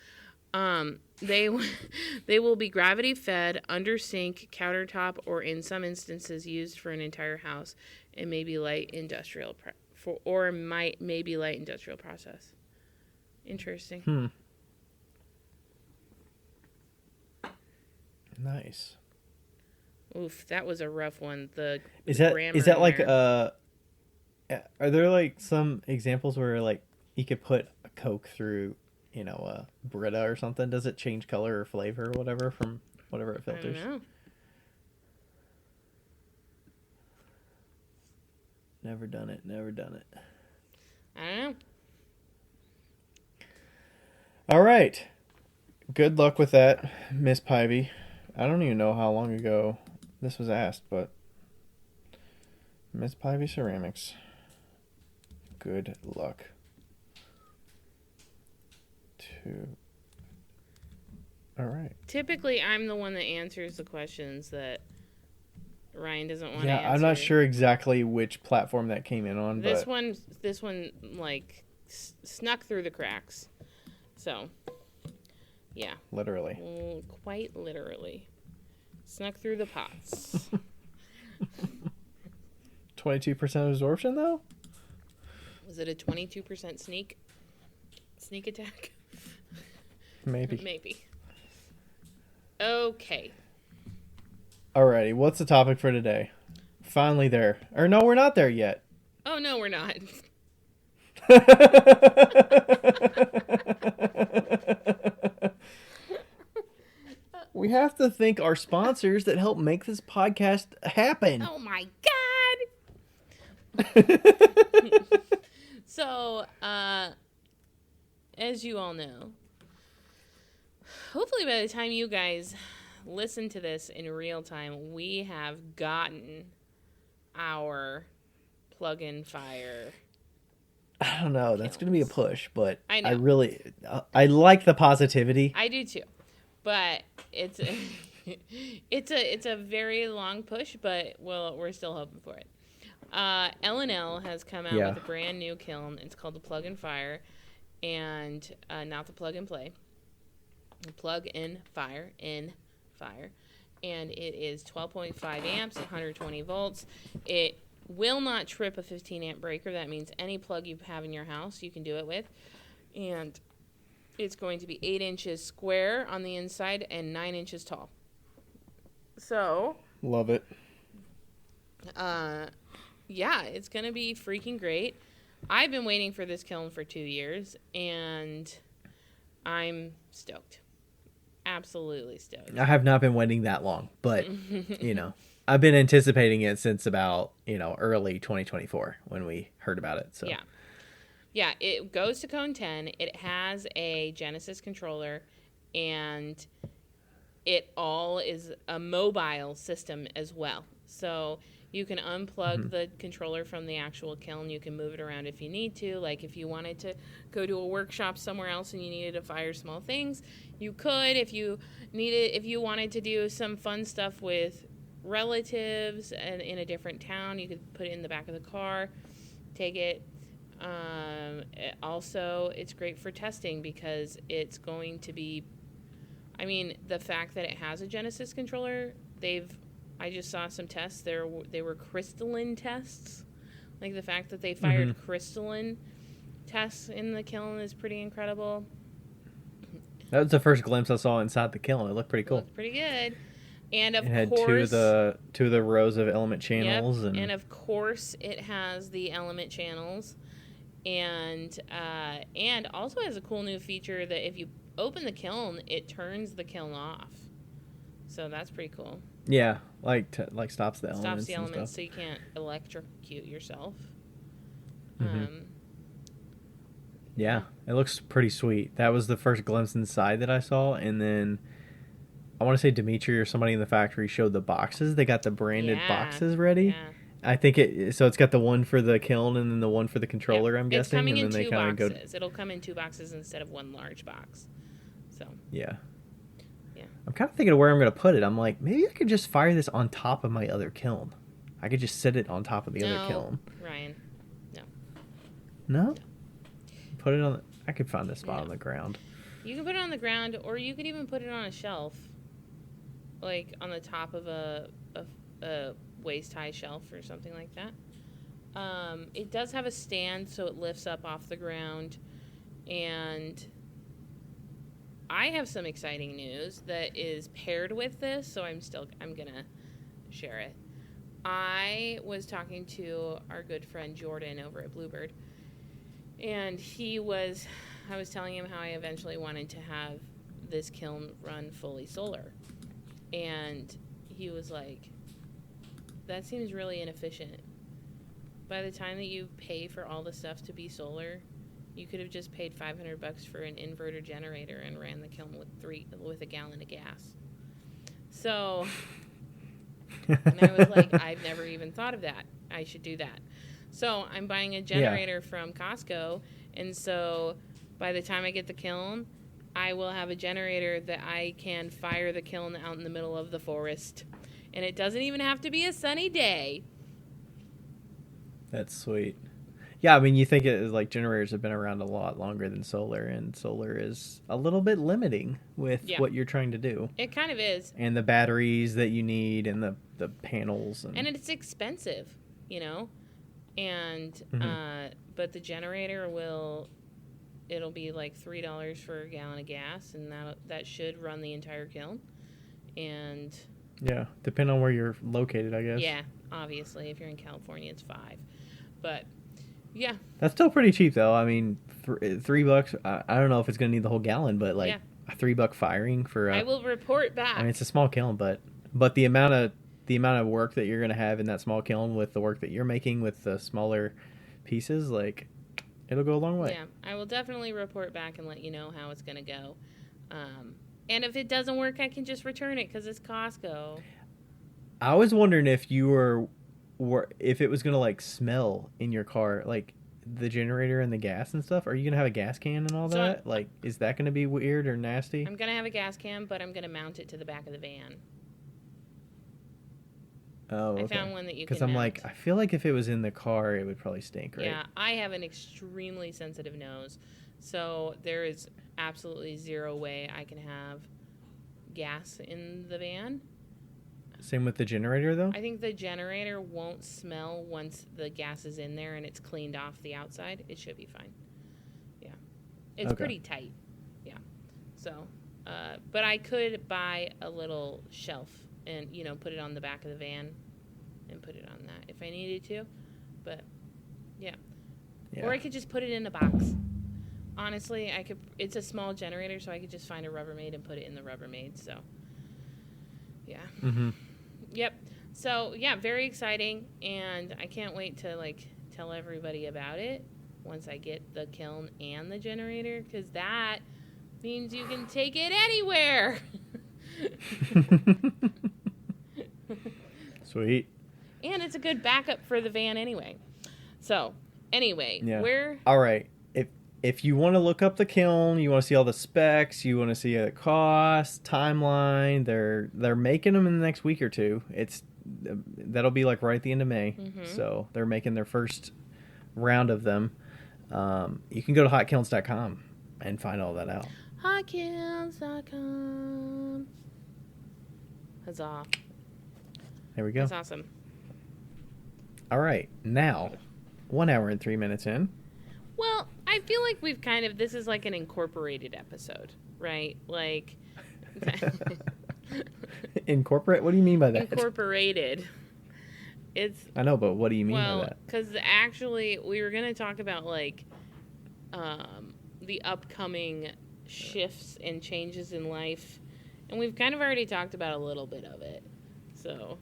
They will be gravity fed, under sink, countertop, or in some instances used for an entire house. It may be light industrial light industrial process. Interesting. Nice. Oof, that was a rough one. Is that like are there like some examples where like you could put a Coke through, a Brita or something? Does it change color or flavor or whatever from whatever it filters? I don't know. Never done it. I don't know. All right. Good luck with that, Miss Pivy. I don't even know how long ago this was asked, but Miss Pivy Ceramics. Good luck. All right. Typically, I'm the one that answers the questions that Ryan doesn't want to answer. Yeah, I'm not sure exactly which platform that came in on. This one, like, snuck through the cracks. So, yeah. Literally. Quite literally. Snuck through the pots. 22% absorption, though? Was it a 22% sneak attack? Maybe. Okay. Alrighty, what's the topic for today? Finally there. Or no, we're not there yet. Oh, no, we're not. We have to thank our sponsors that help make this podcast happen. Oh, my God. So, as you all know, hopefully by the time you guys listen to this in real time, we have gotten our plug-in fire. I don't know. That's going to be a push, but I know. I like the positivity. I do too, but it's a very long push, but we're still hoping for it. L&L has come out with a brand new kiln. It's called the Plug-in Fire, and not the Plug and Play. Plug-in Fire, and it is 12.5 amps, 120 volts. It will not trip a 15 amp breaker. That means any plug you have in your house, you can do it with. And it's going to be 8 inches square on the inside and 9 inches tall. So, love it. Yeah, it's going to be freaking great. I've been waiting for this kiln for 2 years, and I'm stoked. Absolutely stoked. I have not been waiting that long, but, I've been anticipating it since about, early 2024 when we heard about it. So Yeah. Yeah, it goes to Cone 10. It has a Genesis controller, and it all is a mobile system as well. So you can unplug the controller from the actual kiln. You can move it around if you need to. Like if you wanted to go to a workshop somewhere else and you needed to fire small things, you could. If you wanted to do some fun stuff with relatives and in a different town, you could put it in the back of the car, take it. Also, it's great for testing because it's going to be, the fact that it has a Genesis controller, I just saw some tests. They were crystalline tests. Like the fact that they fired crystalline tests in the kiln is pretty incredible. That was the first glimpse I saw inside the kiln. It looked pretty cool. It looked pretty good. And of it had course, two of the rows of element channels. Yep, and of course it has the element channels. And also has a cool new feature that if you open the kiln, it turns the kiln off. So that's pretty cool. Yeah, stops the elements. Stops the elements and stuff. so you can't electrocute yourself. Yeah, it looks pretty sweet. That was the first glimpse inside that I saw, and then I want to say Dimitri or somebody in the factory showed the boxes. They got the branded boxes ready. Yeah. I think it's got the one for the kiln and then the one for the controller. I'm guessing. It's coming and then in 2 they boxes. It'll come in 2 boxes instead of one large box. So yeah. Yeah. I'm kind of thinking of where I'm going to put it. I'm like, maybe I could just fire this on top of my other kiln. I could just sit it on top of the other kiln. Ryan. No. Put it on. I could find a spot on the ground. You can put it on the ground, or you could even put it on a shelf, like on the top of a waist high shelf or something like that. It does have a stand, so it lifts up off the ground, and I have some exciting news that is paired with this, so I'm gonna share it. I was talking to our good friend Jordan over at Bluebird, and I was telling him how I eventually wanted to have this kiln run fully solar, and he was like, that seems really inefficient. By the time that you pay for all the stuff to be solar, you could have just paid $500 for an inverter generator and ran the kiln with a gallon of gas. So, and I was like, I've never even thought of that. I should do that. So I'm buying a generator from Costco, and so by the time I get the kiln, I will have a generator that I can fire the kiln out in the middle of the forest. And it doesn't even have to be a sunny day. That's sweet. Yeah, you think it is like generators have been around a lot longer than solar, and solar is a little bit limiting with what you're trying to do. It kind of is. And the batteries that you need and the panels. And it's expensive, And, but the generator it'll be like $3 for a gallon of gas, and that should run the entire kiln. And yeah, depending on where you're located, I guess. Yeah, obviously, if you're in California, it's $5. But yeah, that's still pretty cheap, though. $3. I don't know if it's gonna need the whole gallon, but a $3 firing for. I will report back. It's a small kiln, but the amount of work that you're gonna have in that small kiln with the work that you're making with the smaller pieces, it'll go a long way. Yeah, I will definitely report back and let you know how it's gonna go. And if it doesn't work, I can just return it because it's Costco. I was wondering if you if it was gonna smell in your car, the generator and the gas and stuff. Are you gonna have a gas can and all that? Is that gonna be weird or nasty? I'm gonna have a gas can, but I'm gonna mount it to the back of the van. Oh, okay. I found one that you can Because I'm mount. I feel like if it was in the car, it would probably stink, right? Yeah, I have an extremely sensitive nose, so there is absolutely zero way I can have gas in the van. Same with the generator, though? I think the generator won't smell once the gas is in there and it's cleaned off the outside. It should be fine. Yeah. It's pretty tight. Yeah. So, but I could buy a little shelf and, put it on the back of the van and put it on that if I needed to. But, yeah. Or I could just put it in a box. Honestly, it's a small generator, so I could just find a Rubbermaid and put it in the Rubbermaid. So, yeah. Mm-hmm. Yep. So, yeah, very exciting, and I can't wait to, tell everybody about it once I get the kiln and the generator, because that means you can take it anywhere. Sweet. And it's a good backup for the van anyway. So, anyway, All right. If you want to look up the kiln, you want to see all the specs, you want to see the cost, timeline, they're making them in the next week or two. That'll be right at the end of May. Mm-hmm. So they're making their first round of them. You can go to hotkilns.com and find all that out. hotkilns.com. Huzzah. There we go. That's awesome. All right. Now, 1 hour and 3 minutes in. Well, I feel like this is like an incorporated episode, right? Incorporate? What do you mean by that? Incorporated. I know, but what do you mean by that? Because actually, we were going to talk about, the upcoming shifts and changes in life, and we've kind of already talked about a little bit of it, so.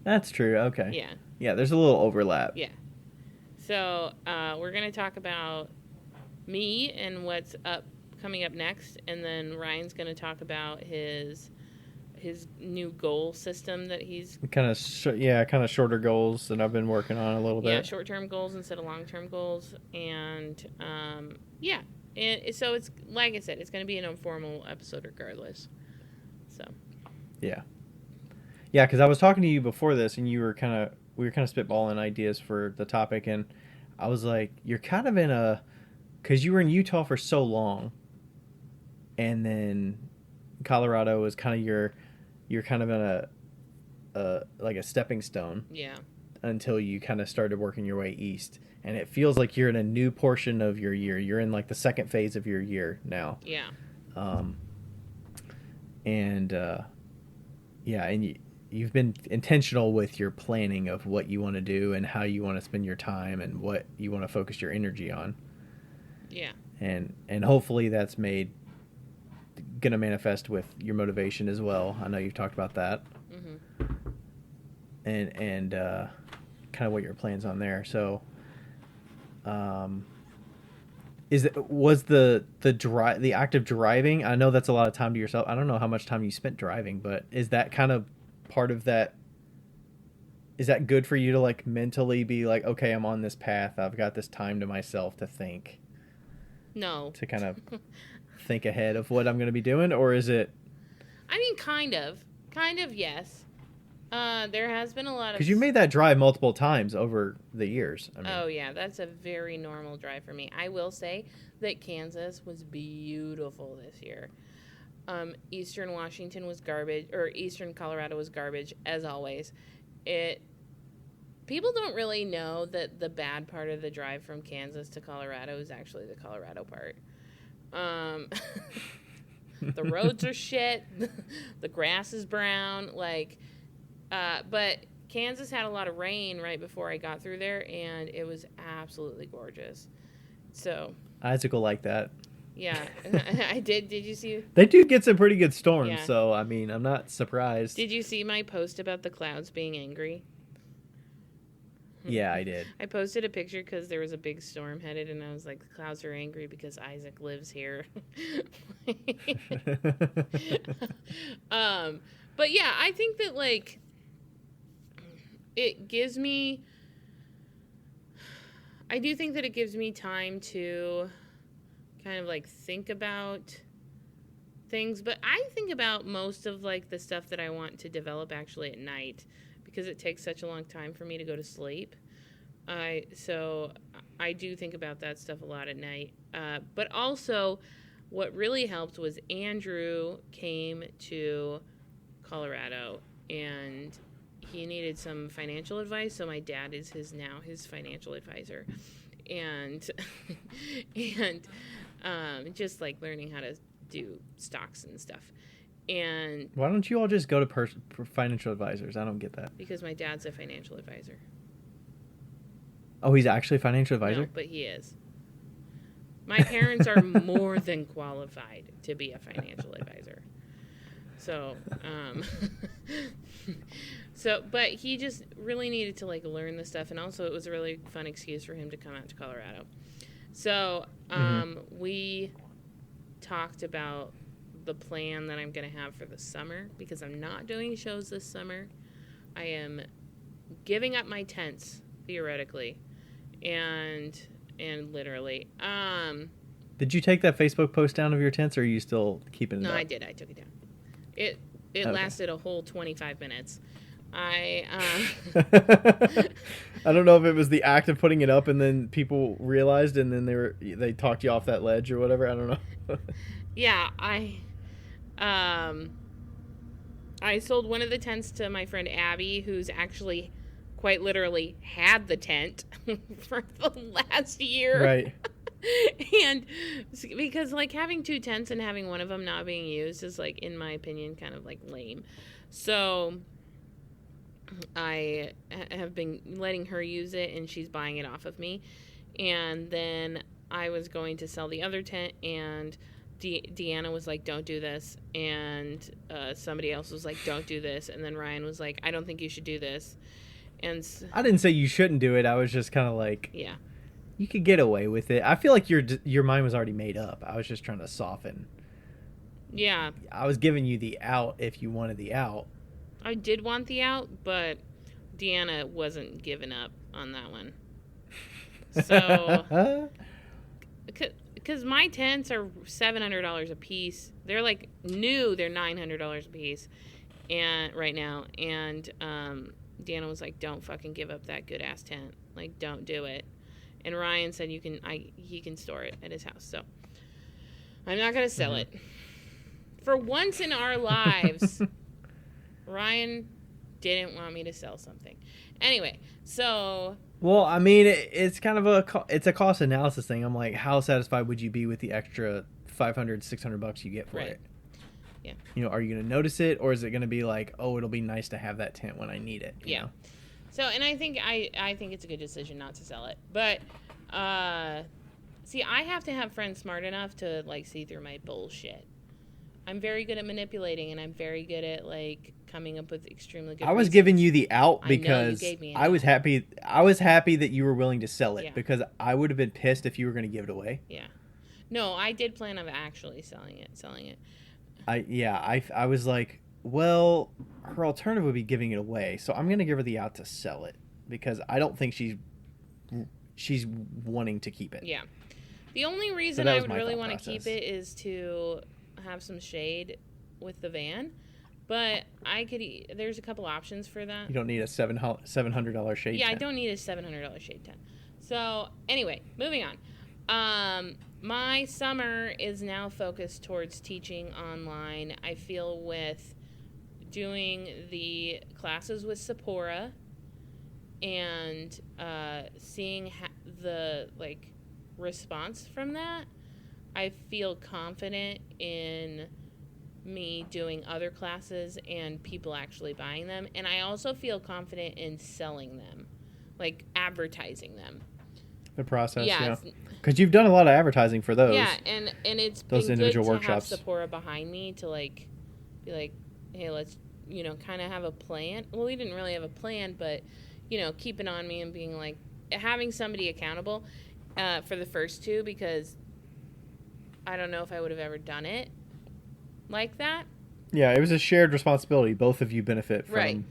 That's true, okay. Yeah. Yeah, there's a little overlap. Yeah. So, we're going to talk about me and what's coming up next, and then Ryan's going to talk about his new goal system that he's... kind of shorter goals that I've been working on a little bit. Yeah, short-term goals instead of long-term goals, and, yeah. And so it's, like I said, it's going to be an informal episode regardless, so. Yeah. Yeah, because I was talking to you before this, and we were kind of spitballing ideas for the topic, and I was like, you're kind of in because you were in Utah for so long, and then Colorado is kind of you're kind of in a stepping stone. Yeah. Until you kind of started working your way east, and it feels like you're in a new portion of your year. You're in the second phase of your year now. Yeah. And you've been intentional with your planning of what you want to do and how you want to spend your time and what you want to focus your energy on. Yeah. And hopefully that's gonna manifest with your motivation as well. I know you've talked about that. Mm-hmm. And kind of what your plans on there. So, was the act of driving? I know that's a lot of time to yourself. I don't know how much time you spent driving, but is that kind of part of that? Is that good for you to mentally be okay, I'm on this path. I've got this time to myself to think. No. To kind of think ahead of what I'm going to be doing, or is it? I mean, kind of, yes. There has been a lot of... Because you made that drive multiple times over the years. Oh, yeah. That's a very normal drive for me. I will say that Kansas was beautiful this year. Eastern Washington was garbage, or Eastern Colorado was garbage, as always. People don't really know that the bad part of the drive from Kansas to Colorado is actually the Colorado part. The roads are shit. The grass is brown. But Kansas had a lot of rain right before I got through there, and it was absolutely gorgeous. So Isaac will like that. Yeah, I did. Did you see? They do get some pretty good storms, Yeah. So I mean, I'm not surprised. Did you see my post about the clouds being angry? Yeah, I did. I posted a picture because there was a big storm headed, and I was like, the clouds are angry because Isaac lives here. But yeah, I think that it gives me, I do think that it gives me time to kind of think about things, but I think about most of the stuff that I want to develop actually at night, because it takes such a long time for me to go to sleep. So I do think about that stuff a lot at night. But also, what really helped was Andrew came to Colorado and he needed some financial advice. So my dad is his financial advisor, and and just like learning how to do stocks and stuff. And why don't you all just go to financial advisors? I don't get that. Because my dad's a financial advisor. Oh, he's actually a financial advisor? No, but he is. My parents are more than qualified to be a financial advisor. So, but he just really needed to like learn this stuff, and also it was a really fun excuse for him to come out to Colorado. So, we talked about the plan that I'm going to have for the summer, because I'm not doing shows this summer. I am giving up my tents, theoretically, and literally. Did you take that Facebook post down of your tents, or are you still keeping it up? No, I did. I took it down. It lasted a whole 25 minutes. I don't know if it was the act of putting it up and then people realized and then they talked you off that ledge or whatever. I don't know. Yeah, I sold one of the tents to my friend Abby, who's actually quite literally had the tent for the last year. Right. And because like having two tents and having one of them not being used is like, in my opinion, kind of like lame. So I have been letting her use it, and she's buying it off of me. And then I was going to sell the other tent, and Deanna was like, don't do this. And somebody else was like, don't do this. And then Ryan was like, I don't think you should do this. And I didn't say you shouldn't do it. I was just kind of like, yeah, you could get away with it. I feel like your mind was already made up. I was just trying to soften. Yeah. I was giving you the out if you wanted the out. I did want the out, but Deanna wasn't giving up on that one. So, because my tents are $700 a piece. They're like new. They're $900 a piece, and right now. And Deanna was like, "Don't fucking give up that good ass tent. Like, don't do it." And Ryan said he can store it at his house. So I'm not gonna sell it. For once in our lives, Ryan didn't want me to sell something. Anyway, so. Well, I mean, it's kind of a cost analysis thing. I'm like, how satisfied would you be with the extra $500-$600 you get for it? Yeah. You know, are you going to notice it, or is it going to be like, oh, it'll be nice to have that tent when I need it? You know? So, and I think it's a good decision not to sell it. But, see, I have to have friends smart enough to, like, see through my bullshit. I'm very good at manipulating, and I'm very good at, like, coming up with extremely good I was reasons. giving you the out because I was happy that you were willing to sell it, Yeah. because I would have been pissed if you were going to give it away. Yeah. No, I did plan on actually selling it. I was like, well, her alternative would be giving it away, so I'm going to give her the out to sell it, because I don't think she's wanting to keep it. Yeah. The only reason I would really want to keep it is to have some shade with the van, but there's a couple options for that. You don't need a $700 shade tent. Yeah, I don't need a $700 shade tent. So anyway, moving on. My summer is now focused towards teaching online. I feel with doing the classes with Sephora and seeing the like response from that, I feel confident in me doing other classes and people actually buying them. And I also feel confident in selling them, like advertising them. The process, yeah. Because you've done a lot of advertising for those. Yeah, and it's those been individual good to workshops. have Sephora behind me to like be like, hey, let's, kind of have a plan. Well, we didn't really have a plan, but, keeping on me and being like, having somebody accountable for the first two, because I don't know if I would have ever done it like that. Yeah, it was a shared responsibility. Both of you benefit from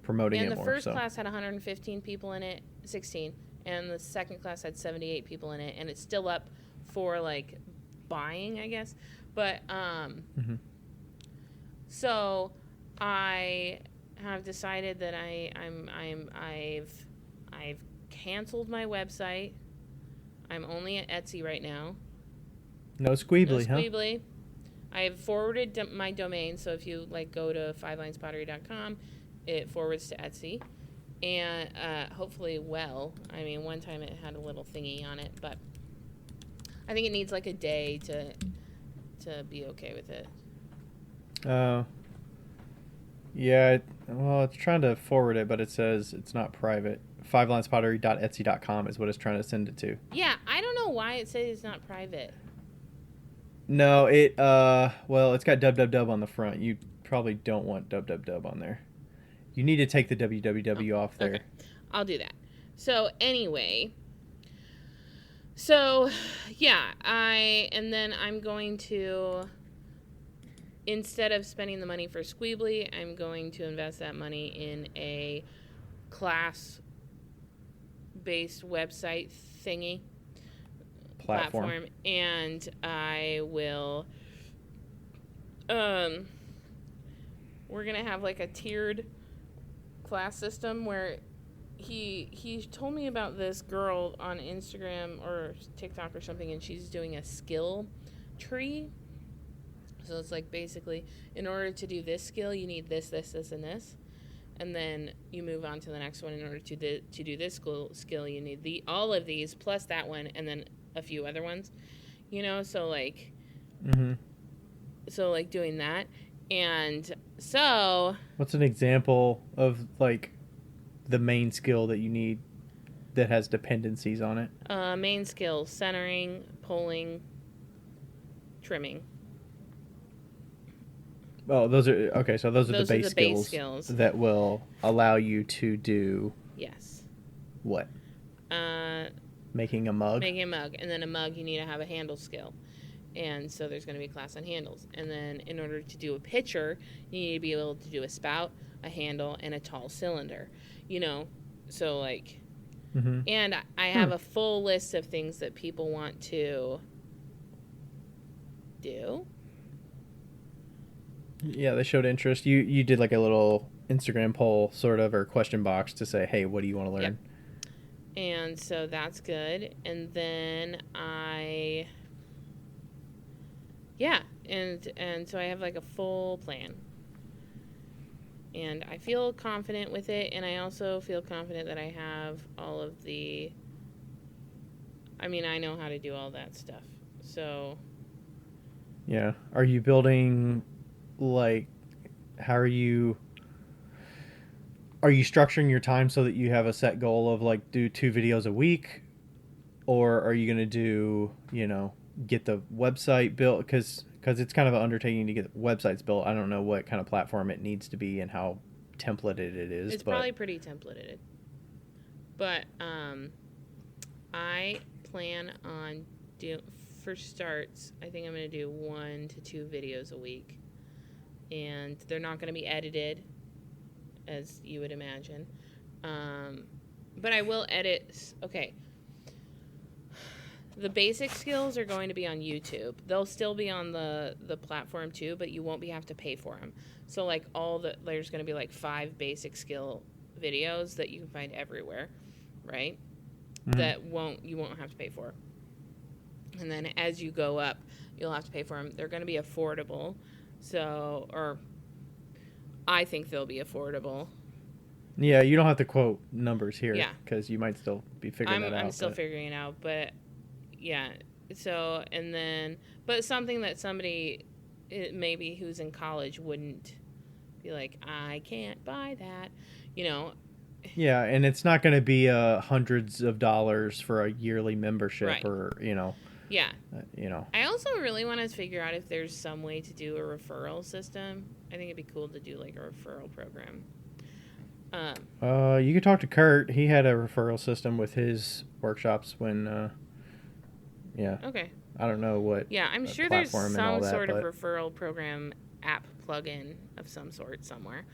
promoting it more. And the first class had 115 people in it, 16, and the second class had 78 people in it, and it's still up for like buying, I guess. But so I have decided that I've canceled my website. I'm only at Etsy right now. No squeebly, I've forwarded my domain, so if you go to 5linespottery.com it forwards to Etsy. And hopefully well. I mean, one time it had a little thingy on it, but I think it needs like a day to be okay with it. Yeah, well, it's trying to forward it, but it says it's not private. fivelinespottery.etsy.com is what it's trying to send it to. Yeah, I don't know why it says it's not private. No, well, it's got www on the front. You probably don't want www on there. You need to take the www off there. Okay, I'll do that. So anyway, so yeah, and then I'm going to, instead of spending the money for Squeebly, I'm going to invest that money in a class-based website thingy. Platform. And I will, we're going to have like a tiered class system where he told me about this girl on Instagram or TikTok or something, and she's doing a skill tree. So it's like basically, in order to do this skill, you need this, this, this, and this. And then you move on to the next one. In order to do this skill, you need all of these plus that one, and then a few other ones. So like, so like doing that. And so, what's an example of like the main skill that you need that has dependencies on it? Main skill: centering, pulling, trimming. Oh, those are okay. So those are the base skills that will allow you to do. Yes. What? Making a mug. Making a mug, and then a mug you need to have a handle skill, and so there's going to be a class on handles. And then in order to do a pitcher, you need to be able to do a spout, a handle, and a tall cylinder. So like, and I have a full list of things that people want to do. Yeah, they showed interest. You did like a little Instagram poll sort of, or question box to say, hey, what do you want to learn? Yep. And so that's good. And then and so I have like a full plan. And I feel confident with it, and I also feel confident that I have all of I know how to do all that stuff. So yeah. Are you building, like, how are you structuring your time so that you have a set goal of like do 2 videos a week, or are you going to do, get the website built? Because it's kind of an undertaking to get websites built. I don't know what kind of platform it needs to be and how templated it is. It's probably pretty templated. But I plan on for starts, I think I'm going to do 1 to 2 videos a week. And they're not going to be edited, as you would imagine. But I will edit. Okay. The basic skills are going to be on YouTube. They'll still be on the platform too, but you won't have to pay for them. So like there's going to be like 5 basic skill videos that you can find everywhere, right? That you won't have to pay for. And then as you go up, you'll have to pay for them. They're going to be affordable. Or I think they'll be affordable. Yeah, you don't have to quote numbers here. Yeah. Because you might still be figuring that out. I'm still figuring it out, but yeah. So, and then, but something that somebody maybe who's in college wouldn't be like, I can't buy that, Yeah, and it's not going to be hundreds of dollars for a yearly membership, right. Or, Yeah. I also really want to figure out if there's some way to do a referral system. I think it'd be cool to do like a referral program. You could talk to Kurt. He had a referral system with his workshops when, yeah. Okay. I don't know what. Yeah, I'm sure there's some sort of referral program app plugin of some sort somewhere.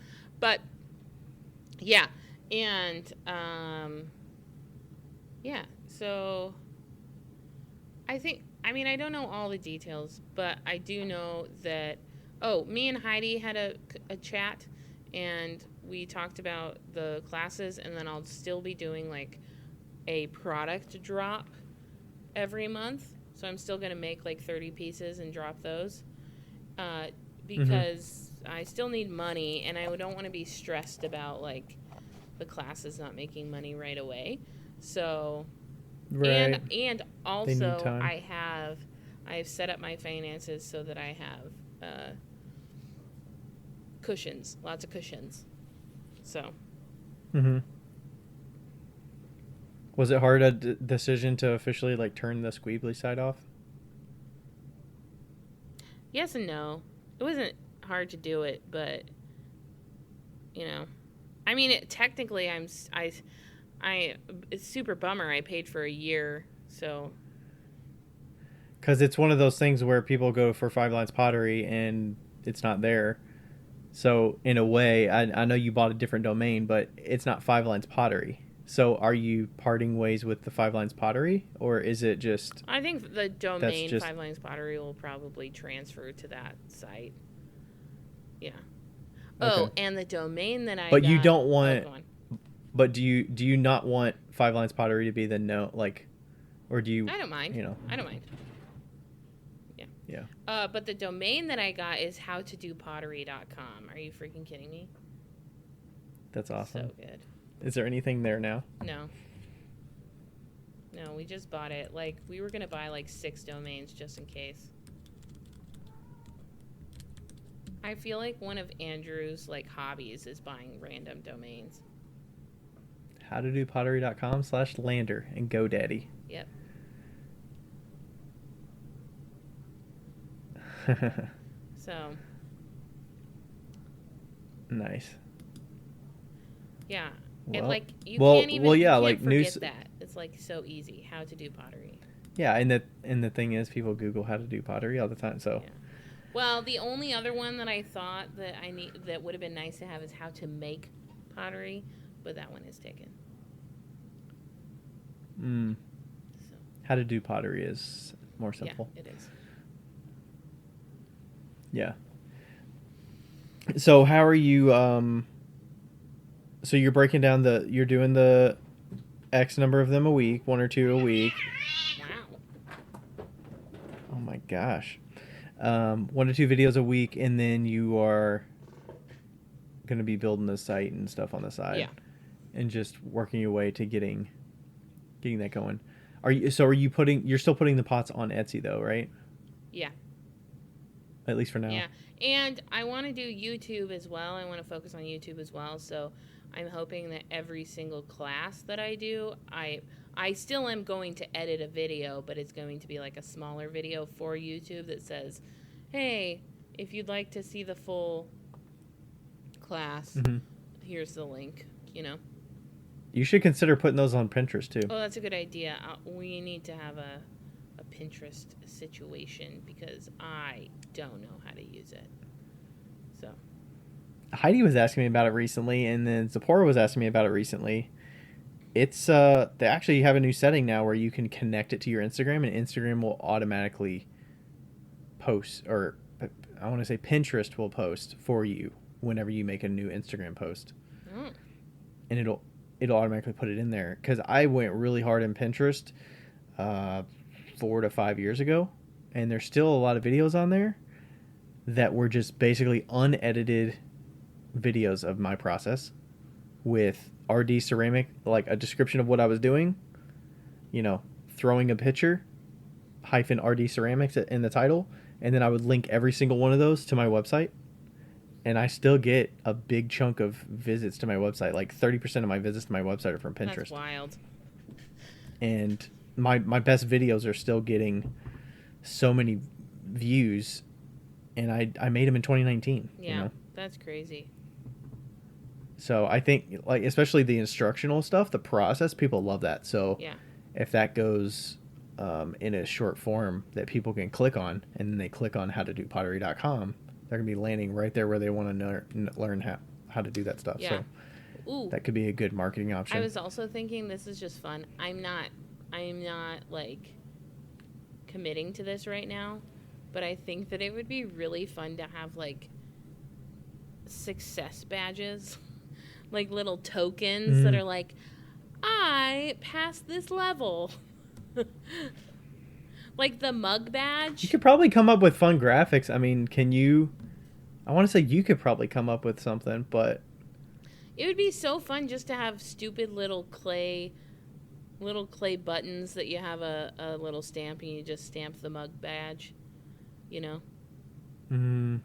But, yeah. And, yeah, so I don't know all the details, but I do know that, me and Heidi had a chat, and we talked about the classes, and then I'll still be doing like a product drop every month. So I'm still going to make like 30 pieces and drop those, because I still need money, and I don't want to be stressed about like the classes not making money right away. So, Right. and They need also time. I've set up my finances so that I have cushions, lots of cushions. So, Mm-hmm. Was it hard decision to officially like turn the Squeebly side off? yes and no. It wasn't hard to do it, but you know, I mean, technically, it's super bummer. I paid for a year, so Because it's one of those things where people go for Five Lines Pottery and it's not there. So in a way, I know you bought a different domain, but it's not Five Lines Pottery. So are you parting ways with the Five Lines Pottery, or is it just I think the that's domain just Five Lines Pottery will probably transfer to that site. Yeah. okay? Oh, and the domain that I But you got. don't Oh, want. go on. But do you not want Five Lines Pottery to be the no like, or do you I don't mind. you know I don't mind. Yeah. yeah. But the domain that I got is howtodopottery.com. Are you freaking kidding me? That's awesome. So good. Is there anything there now? No. No, we just bought it. Like, we were going to buy like 6 domains just in case. I feel like one of Andrew's like hobbies is buying random domains. Howtodopottery.com/lander and GoDaddy. Yep. So, Nice. yeah. Well, And like you well, can't even well, yeah, you like can't forget news. that. It's like so easy how to do pottery. Yeah, and the thing is, people Google how to do pottery all the time. So Yeah. Well, the only other one that I thought that I need that would have been nice to have is how to make pottery, but that one is taken. So, how to do pottery is more simple. yeah, it is. Yeah. So how are you? So you're breaking down you're doing the X number of them a week, 1 or 2 a week. Wow. Oh my gosh. 1 to 2 videos a week, and then you are going to be building the site and stuff on the side. Yeah. And just working your way to getting that going. You're still putting the pots on Etsy though, right? Yeah. At least for now. Yeah. And I want to do YouTube as well. I want to focus on YouTube as well. So I'm hoping that every single class that I do, I still am going to edit a video, but it's going to be like a smaller video for YouTube that says, hey, if you'd like to see the full class, here's the link, you know. You should consider putting those on Pinterest too. Oh, that's a good idea. We need to have a Pinterest situation because I don't know how to use it. So Heidi was asking me about it recently, and then Zipporah was asking me about it recently. It's they actually have a new setting now where you can connect it to your Instagram, and Instagram will automatically post, or I want to say Pinterest will post for you whenever you make a new Instagram post. And it'll automatically put it in there, because I went really hard in Pinterest 4 to 5 years ago, and there's still a lot of videos on there that were just basically unedited videos of my process with RD ceramic, like a description of what I was doing, throwing a picture hyphen RD ceramics in the title, and then I would link every single one of those to my website. And I still get a big chunk of visits to my website. Like 30% of my visits to my website are from Pinterest. that's wild. And my best videos are still getting so many views, and I made them in 2019. Yeah, that's crazy. So I think, like, especially the instructional stuff, the process, people love that. So Yeah. if that goes in a short form that people can click on, and then they click on howtodopottery.com, they're going to be landing right there where they want to learn how to do that stuff. Yeah. So Ooh. that could be a good marketing option. I was also thinking, this is just fun. I'm not like committing to this right now, but I think that it would be really fun to have like success badges, like little tokens that are like, I passed this level. Like the mug badge. You could probably come up with fun graphics. I mean, can you I want to say you could probably come up with something, but It would be so fun just to have stupid little clay buttons that you have a little stamp and you just stamp the mug badge, you know? you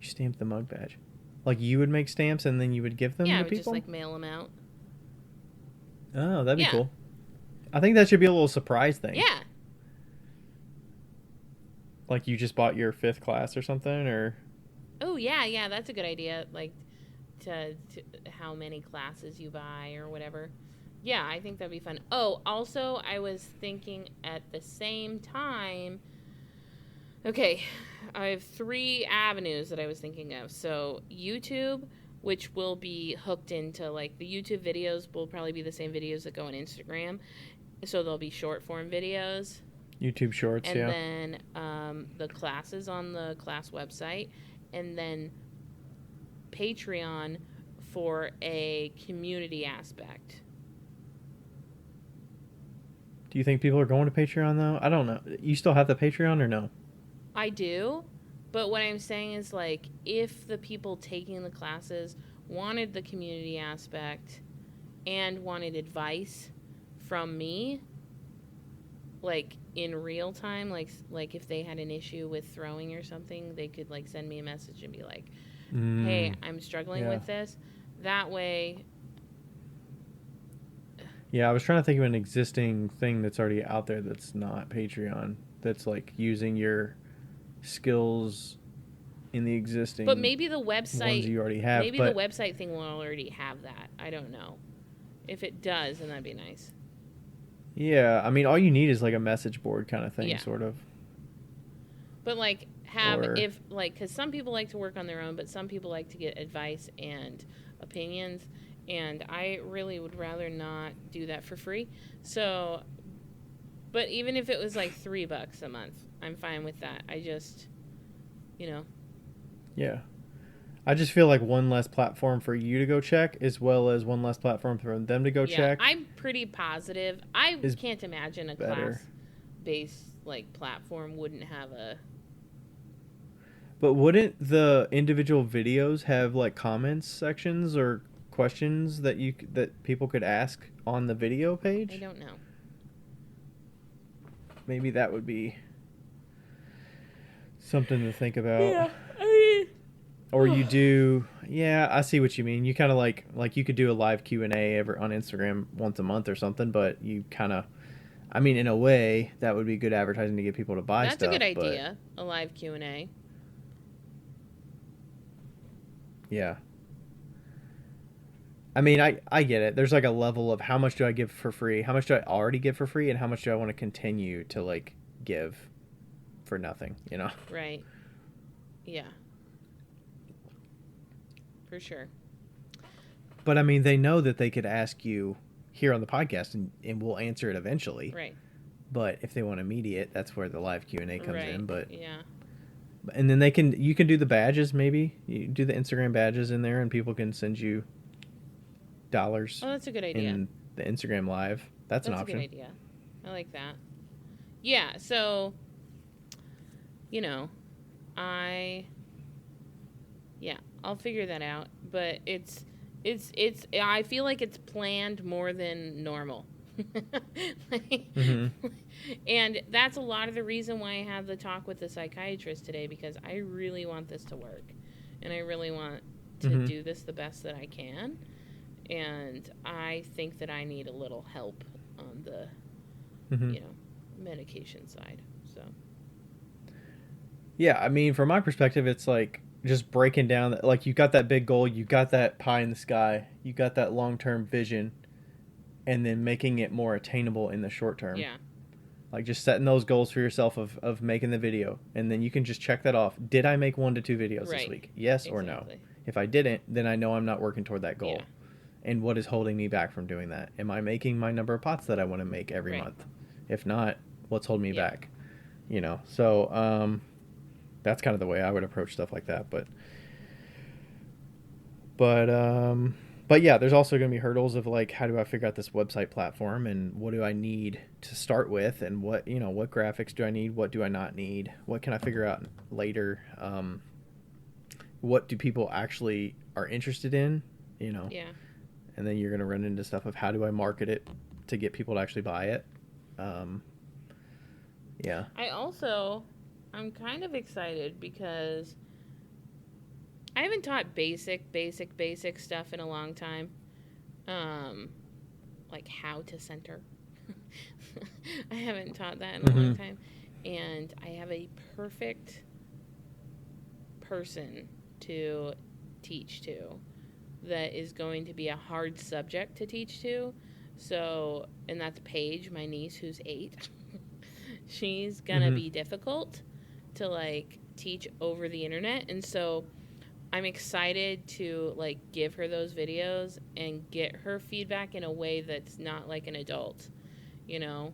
stamp the mug badge. Like you would make stamps and then you would give them Yeah, I to would people? just like mail them out. Oh, that'd be Yeah. cool. I think that should be a little surprise thing. Yeah. Like you just bought your 5th class or something, or Oh, yeah, that's a good idea. Like to how many classes you buy or whatever. Yeah, I think that'd be fun. Oh, also, I was thinking at the same time. Okay, I have 3 avenues that I was thinking of. So YouTube, which will be hooked into like the YouTube videos will probably be the same videos that go on Instagram. So they'll be short form videos. YouTube Shorts, And yeah. then the classes on the class website. And then Patreon for a community aspect. Do you think people are going to Patreon though? I don't know. You still have the Patreon or no? I do, but what I'm saying is like if the people taking the classes wanted the community aspect and wanted advice from me, like in real time, like if they had an issue with throwing or something, they could like send me a message and be like, "Hey, I'm struggling with this." That way. Yeah, I was trying to think of an existing thing that's already out there that's not Patreon. That's like using your skills in the existing. But maybe the website ones you already have. Maybe the website thing will already have that. I don't know. If it does, then that'd be nice. Yeah, I mean, all you need is like a message board kind of thing, Yeah. sort of. But like because some people like to work on their own, but some people like to get advice and opinions, and I really would rather not do that for free. So, but even if it was like $3 a month, I'm fine with that. I just, Yeah. I just feel like one less platform for you to go check, as well as one less platform for them to go check. I'm pretty positive. I can't imagine a class-based like platform wouldn't have a. But wouldn't the individual videos have like comments sections or questions that people could ask on the video page? I don't know. Maybe that would be something to think about. Yeah. Or you do, yeah, I see what you mean. You kind of like you could do a live Q&A on Instagram once a month or something, but you kind of, I mean, in a way, that would be good advertising to get people to buy stuff. That's a good idea, a live Q&A. Yeah. I mean, I get it. There's like a level of how much do I give for free, how much do I already give for free, and how much do I want to continue to like give for nothing, you know? Right. Yeah. For sure. But I mean, they know that they could ask you here on the podcast and we'll answer it eventually. Right. But if they want immediate, that's where the live Q&A comes in. But yeah. And then you can do the badges maybe. You do the Instagram badges in there and people can send you dollars. Oh, that's a good idea. In the Instagram live. That's an option. That's a good idea. I like that. Yeah, so I'll figure that out, but it's I feel like it's planned more than normal. And that's a lot of the reason why I had the talk with the psychiatrist today, because I really want this to work and I really want to do this the best that I can, and I think that I need a little help on the medication side. So yeah, I mean, from my perspective, it's like just breaking down, like you got that big goal, you got that pie in the sky, you got that long-term vision, and then making it more attainable in the short term. Yeah. Like just setting those goals for yourself of making the video, and then you can just check that off. Did I make 1 to 2 videos this week? Yes or no? If I didn't, then I know I'm not working toward that goal. Yeah. And what is holding me back from doing that? Am I making my number of pots that I want to make every month? If not, what's holding me back? So that's kind of the way I would approach stuff like that. But yeah, there's also going to be hurdles of like, how do I figure out this website platform, and what do I need to start with, and what graphics do I need? What do I not need? What can I figure out later? what do people actually are interested in, Yeah. and then you're going to run into stuff of how do I market it to get people to actually buy it. Um, yeah. I'm kind of excited because I haven't taught basic stuff in a long time. Um, like how to center. I haven't taught that in a long time. And I have a perfect person to teach to that is going to be a hard subject to teach to. So, and that's Paige, my niece, who's 8. She's gonna be difficult to like teach over the internet, and so I'm excited to like give her those videos and get her feedback in a way that's not like an adult. You know,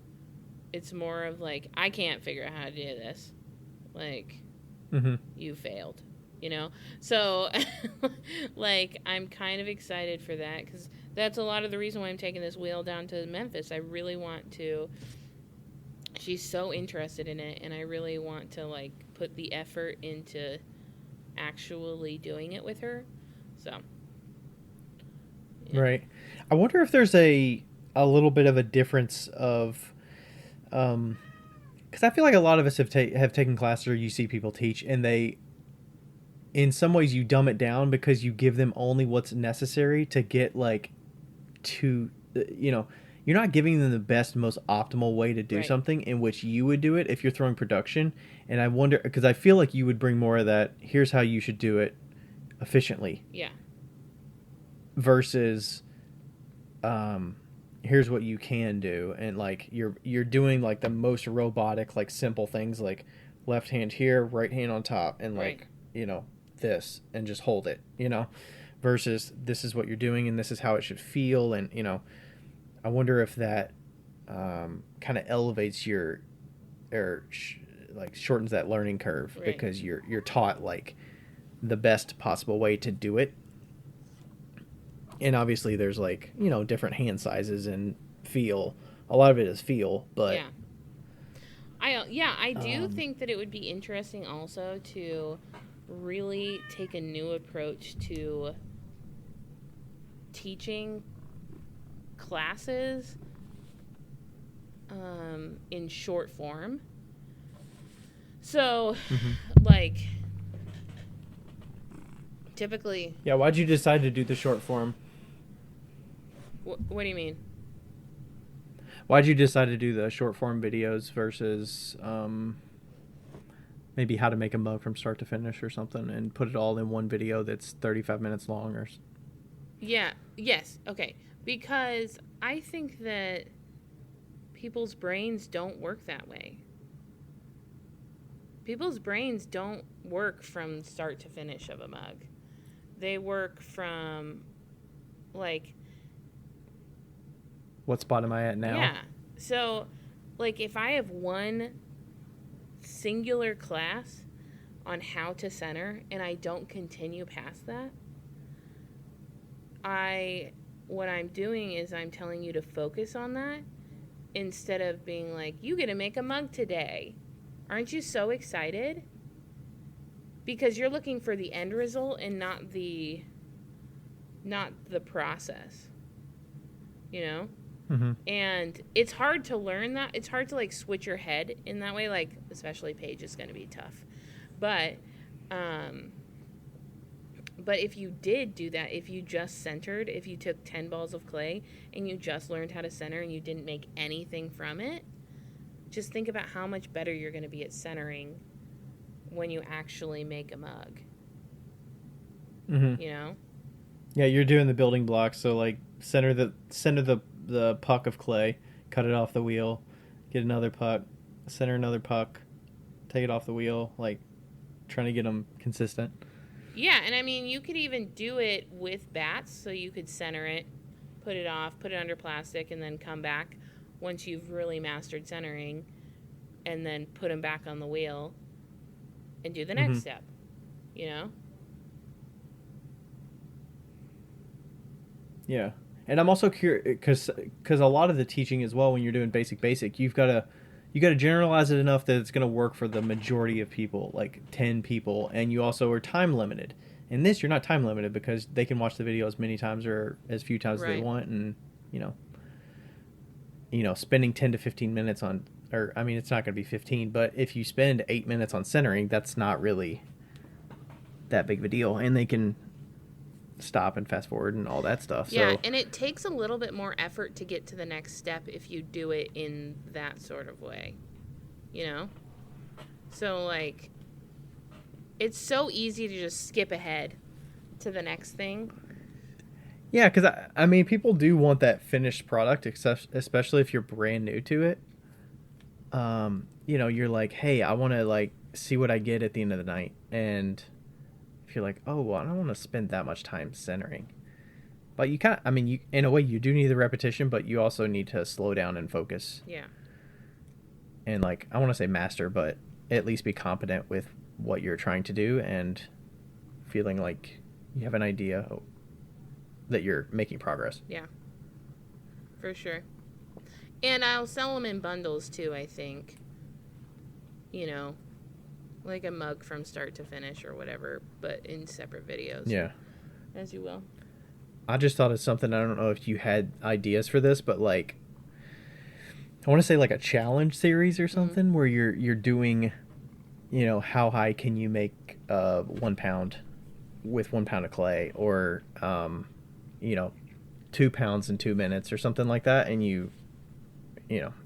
it's more of like, I can't figure out how to do this. Like, you failed. You know, so like I'm kind of excited for that because that's a lot of the reason why I'm taking this wheel down to Memphis. I really want to. She's so interested in it, and I really want to like put the effort into actually doing it with her. So, yeah. Right. I wonder if there's a little bit of a difference of, because I feel like a lot of us have taken classes or you see people teach, and they, in some ways, you dumb it down because you give them only what's necessary to get like to, you're not giving them the best, most optimal way to do something in which you would do it if you're throwing production. And I wonder, because I feel like you would bring more of that, here's how you should do it efficiently. Yeah. Versus, here's what you can do. And like, you're doing like the most robotic, like simple things like left hand here, right hand on top. And like, this, and just hold it, versus this is what you're doing and this is how it should feel. And, I wonder if that kind of elevates your, or like shortens that learning curve because you're taught like the best possible way to do it. And obviously there's like, different hand sizes and feel. A lot of it is feel, but I do think that it would be interesting also to really take a new approach to teaching classes in short form. So, like, typically... Yeah, why'd you decide to do the short form? What do you mean? Why'd you decide to do the short form videos versus maybe how to make a mug from start to finish or something and put it all in one video that's 35 minutes long or... Yeah, yes, okay. Because I think that people's brains don't work that way. People's brains don't work from start to finish of a mug. They work from, like... What spot am I at now? Yeah. So, like, if I have one singular class on how to center and I don't continue past that, what I'm doing is I'm telling you to focus on that instead of being like, you get to make a mug today. Aren't you so excited? Because you're looking for the end result and not the process. And it's hard to learn that. It's hard to like switch your head in that way, like especially Paige is going to be tough. But if you did do that, if you just centered, if you took 10 balls of clay and you just learned how to center and you didn't make anything from it, just think about how much better you're going to be at centering when you actually make a mug. Yeah, you're doing the building blocks. So like center the puck of clay, cut it off the wheel, get another puck, center another puck, take it off the wheel, like trying to get them consistent. Yeah, and I mean, you could even do it with bats, so you could center it, put it off, put it under plastic, and then come back once you've really mastered centering, and then put them back on the wheel and do the next step, Yeah. And I'm also curious because a lot of the teaching as well, when you're doing basic, you got to generalize it enough that it's going to work for the majority of people, like 10 people, and you also are time limited In this, you're not time limited because they can watch the video as many times or as few times as they Right. want, and you know, spending 10 to 15 minutes on, or I mean, it's not going to be 15, but if you spend 8 minutes on centering, that's not really that big of a deal, and they can stop and fast forward and all that stuff. Yeah, So and it takes a little bit more effort to get to the next step if you do it in that sort of way, you know? So, like, it's so easy to just skip ahead to the next thing. yeah, because I mean, people do want that finished product, especially if you're brand new to it. You're like, hey, I want to like see what I get at the end of the night, and if you're like, oh, well, I don't want to spend that much time centering, but you kind of, I mean, you in a way you do need the repetition, but you also need to slow down and focus, Yeah. and like I want to say master, but at least be competent with what you're trying to do and feeling like you have an idea that you're making progress. Yeah. For sure. And I'll sell them in bundles too, I think. You know, like a mug from start to finish or whatever, but in separate videos. Yeah. As you will. I just thought of something. I don't know if you had ideas for this, but like, I want to say like a challenge series or something where you're doing, how high can you make 1 pound with 1 pound of clay, or 2 pounds in 2 minutes or something like that, and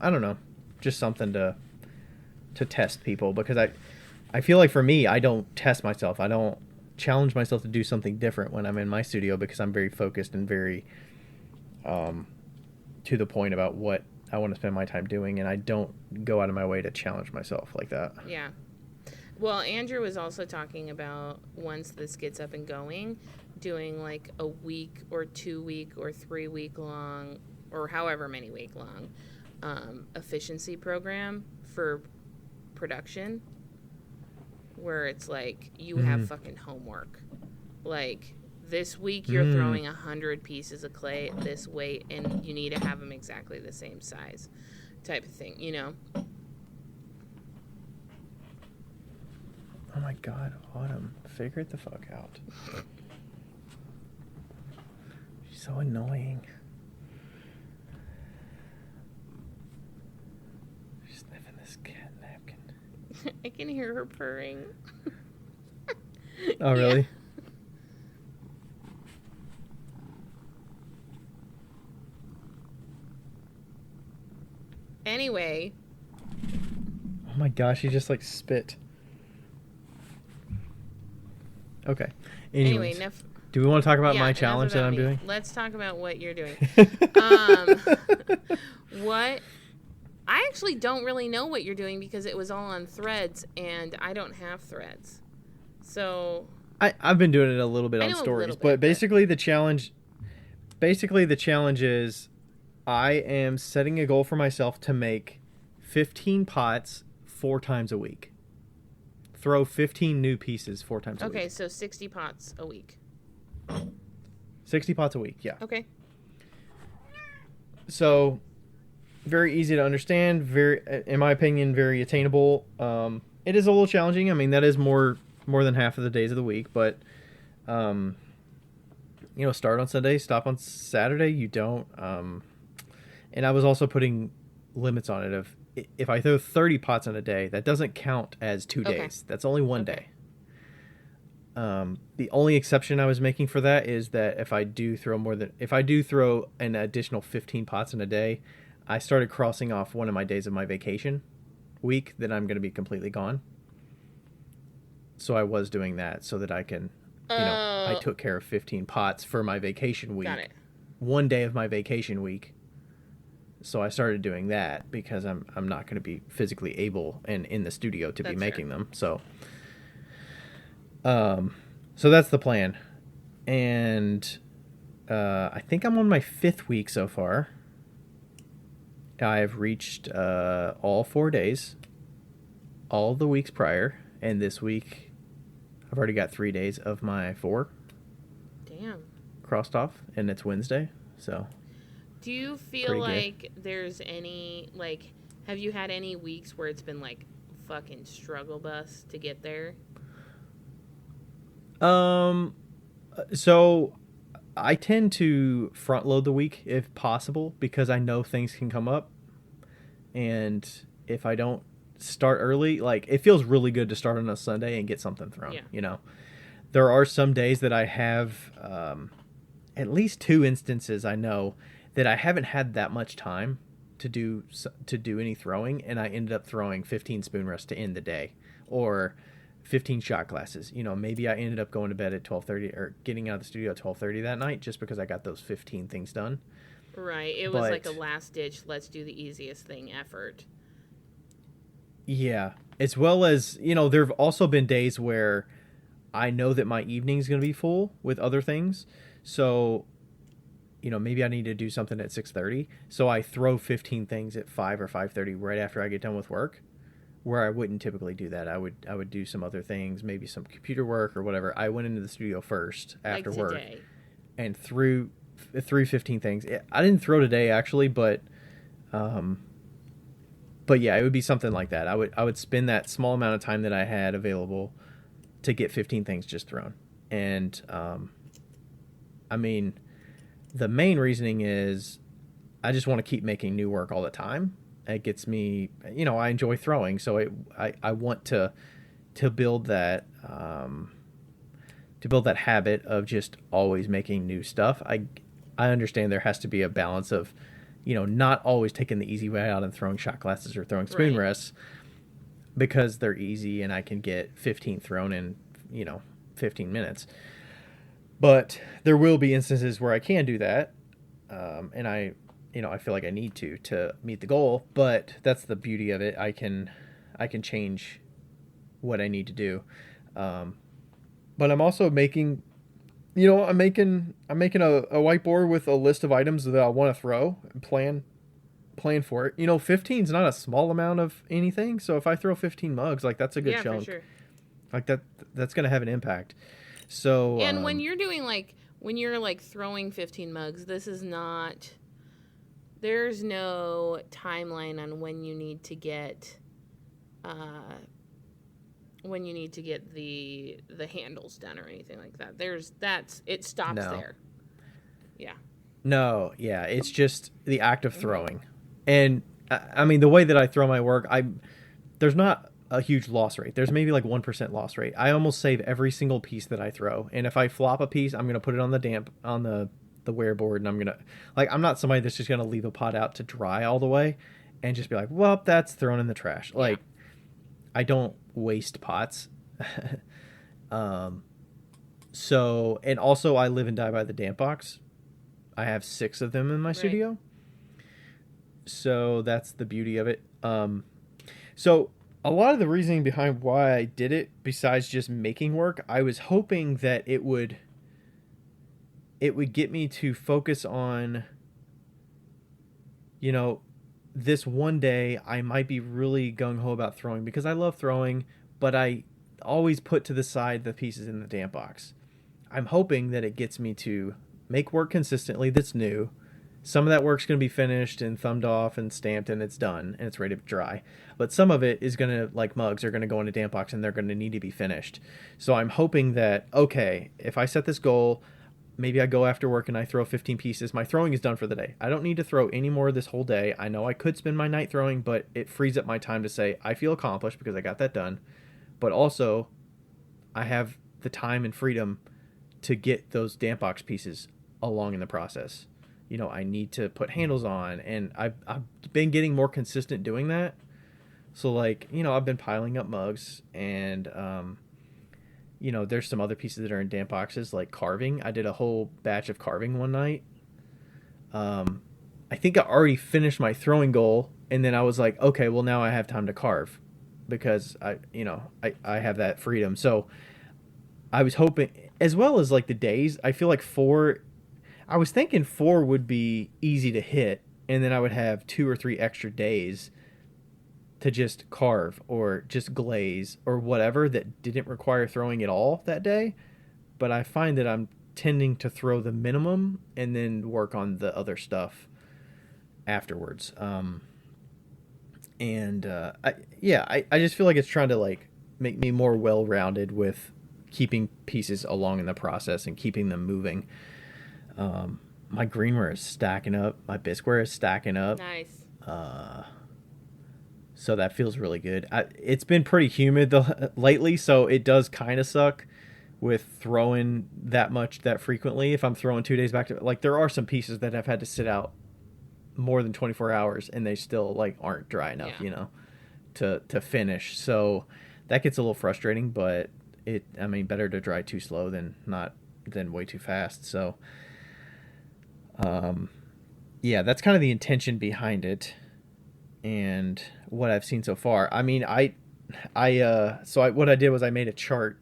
I don't know, just something to test people, because I feel like for me, I don't test myself. I don't challenge myself to do something different when I'm in my studio, because I'm very focused and very to the point about what I want to spend my time doing, and I don't go out of my way to challenge myself like that. Yeah. Well, Andrew was also talking about, once this gets up and going, doing like a week or 2 week or 3 week long, or however many week long, efficiency program for production, where it's like you have fucking homework. Like, this week you're throwing 100 pieces of clay at this weight, and you need to have them exactly the same size, type of thing, Oh my god, Autumn, figure it the fuck out. She's so annoying. She's sniffing this cat napkin. I can hear her purring. Oh, really? Yeah. Anyway. Oh my gosh, he just like spit. Okay. Anyway, Anyways, do we want to talk about my enough challenge that about I'm me. doing? Let's talk about what you're doing. What? I actually don't really know what you're doing, because it was all on Threads, and I don't have Threads. So I've been doing it a little bit I on know a stories, little bit, but basically the challenge is I am setting a goal for myself to make 15 pots 4 times a week. Throw 15 new pieces 4 times a week. okay, so 60 pots a week. 60 pots a week, yeah. Okay. So, very easy to understand, very, in my opinion, very attainable. It is a little challenging. I mean, that is more than half of the days of the week, but start on Sunday, stop on Saturday. You don't. And I was also putting limits on it of, if I throw 30 pots in a day, that doesn't count as 2 Okay. days. That's only 1 day. The only exception I was making for that is that if I do throw an additional 15 pots in a day, I started crossing off one of my days of my vacation week that I'm going to be completely gone. So I was doing that so that I can, I took care of 15 pots for my vacation week. Got it. 1 day of my vacation week. So I started doing that because I'm not going to be physically able and in the studio to be making them. So that's the plan. And I think I'm on my 5th week so far. I've reached all 4 days, all the weeks prior, and this week I've already got 3 days of my 4 Damn. crossed off, and it's Wednesday, so... Do you feel like there's any, like, have you had any weeks where it's been, like, fucking struggle bus to get there? Um, so I tend to front load the week if possible because I know things can come up, and if I don't start early, like it feels really good to start on a Sunday and get something thrown. Yeah. There are some days that I have at least two instances I know that I haven't had that much time to do any throwing, and I ended up throwing 15 spoon rests to end the day, or 15 shot glasses. Maybe I ended up going to bed at 12:30 or getting out of the studio at 12:30 that night just because I got those 15 things done. Right. It was like a But last ditch, let's do the easiest thing effort. yeah, as well as there have also been days where I know that my evening's going to be full with other things, so maybe I need to do something at 6:30, so I throw 15 things at 5 or 5:30 right after I get done with work, where I wouldn't typically do that. I would do some other things, maybe some computer work or whatever. I went into the studio first Like after work today. and threw 15 things. I didn't throw today actually, um but yeah, it would be something like that. I would spend that small amount of time that I had available to get 15 things just thrown. And I mean, the main reasoning is I just want to keep making new work all the time. It gets me, I enjoy throwing, so I want to build that habit of just always making new stuff. I understand there has to be a balance of, not always taking the easy way out and throwing shot glasses or throwing spoon Right. rests because they're easy and I can get 15 thrown in, 15 minutes. But there will be instances where I can do that, and I feel like I need to meet the goal. But that's the beauty of it. I can change what I need to do. Um, but I'm also making, I'm making a whiteboard with a list of items that I want to throw and plan for it. 15 is not a small amount of anything. So if I throw 15 mugs, like that's a good Yeah, for chunk. sure. Like that's gonna have an impact. So And when you're doing when you're throwing 15 mugs, this is not, there's no timeline on uh when you need to get the handles done or anything like that. It stops no. there. Yeah. No, yeah, it's just the act of throwing. And I mean, the way that I throw my work, there's not a huge loss rate. There's maybe like 1% loss rate. I almost save every single piece that I throw. And if I flop a piece, I'm going to put it on the wear board, and I'm not somebody that's just going to leave a pot out to dry all the way and just be like, "Well, that's thrown in the trash." Yeah. Like I don't waste pots. um so, and also I live and die by the damp box. I have 6 of them in my Right. studio. So that's the beauty of it. So a lot of the reasoning behind why I did it, besides just making work, I was hoping that it would get me to focus on, you know, this one day I might be really gung ho about throwing because I love throwing, but I always put to the side the pieces in the damp box. I'm hoping that it gets me to make work consistently that's new. Some of that work's going to be finished and thumbed off and stamped and it's done and it's ready to dry. But some of it is going to, like mugs, are going to go in a damp box and they're going to need to be finished. So I'm hoping that, okay, if I set this goal, maybe I go after work and I throw 15 pieces. My throwing is done for the day. I don't need to throw any more this whole day. I know I could spend my night throwing, but it frees up my time to say, I feel accomplished because I got that done. But also, I have the time and freedom to get those damp box pieces along in the process. I need to put handles on, and I've been getting more consistent doing that. So, I've been piling up mugs, and, there's some other pieces that are in damp boxes, like carving. I did a whole batch of carving one night. I think I already finished my throwing goal, and then I was like, okay, well, now I have time to carve because I have that freedom. So I was hoping, as well as like the days, I feel like I was thinking 4 would be easy to hit, and then I would have 2 or 3 extra days to just carve or just glaze or whatever that didn't require throwing at all that day. But I find that I'm tending to throw the minimum and then work on the other stuff afterwards. I just feel like it's trying to make me more well-rounded with keeping pieces along in the process and keeping them moving. My greenware is stacking up. My bisqueware is stacking up. Nice. So that feels really good. It's been pretty humid lately, so it does kind of suck with throwing that frequently. If I'm throwing 2 days back to, like, there are some pieces that have had to sit out more than 24 hours and they still like aren't dry enough, to finish. So that gets a little frustrating, but better to dry too slow than way too fast. So that's kind of the intention behind it and what I've seen so far. I mean, what I did was I made a chart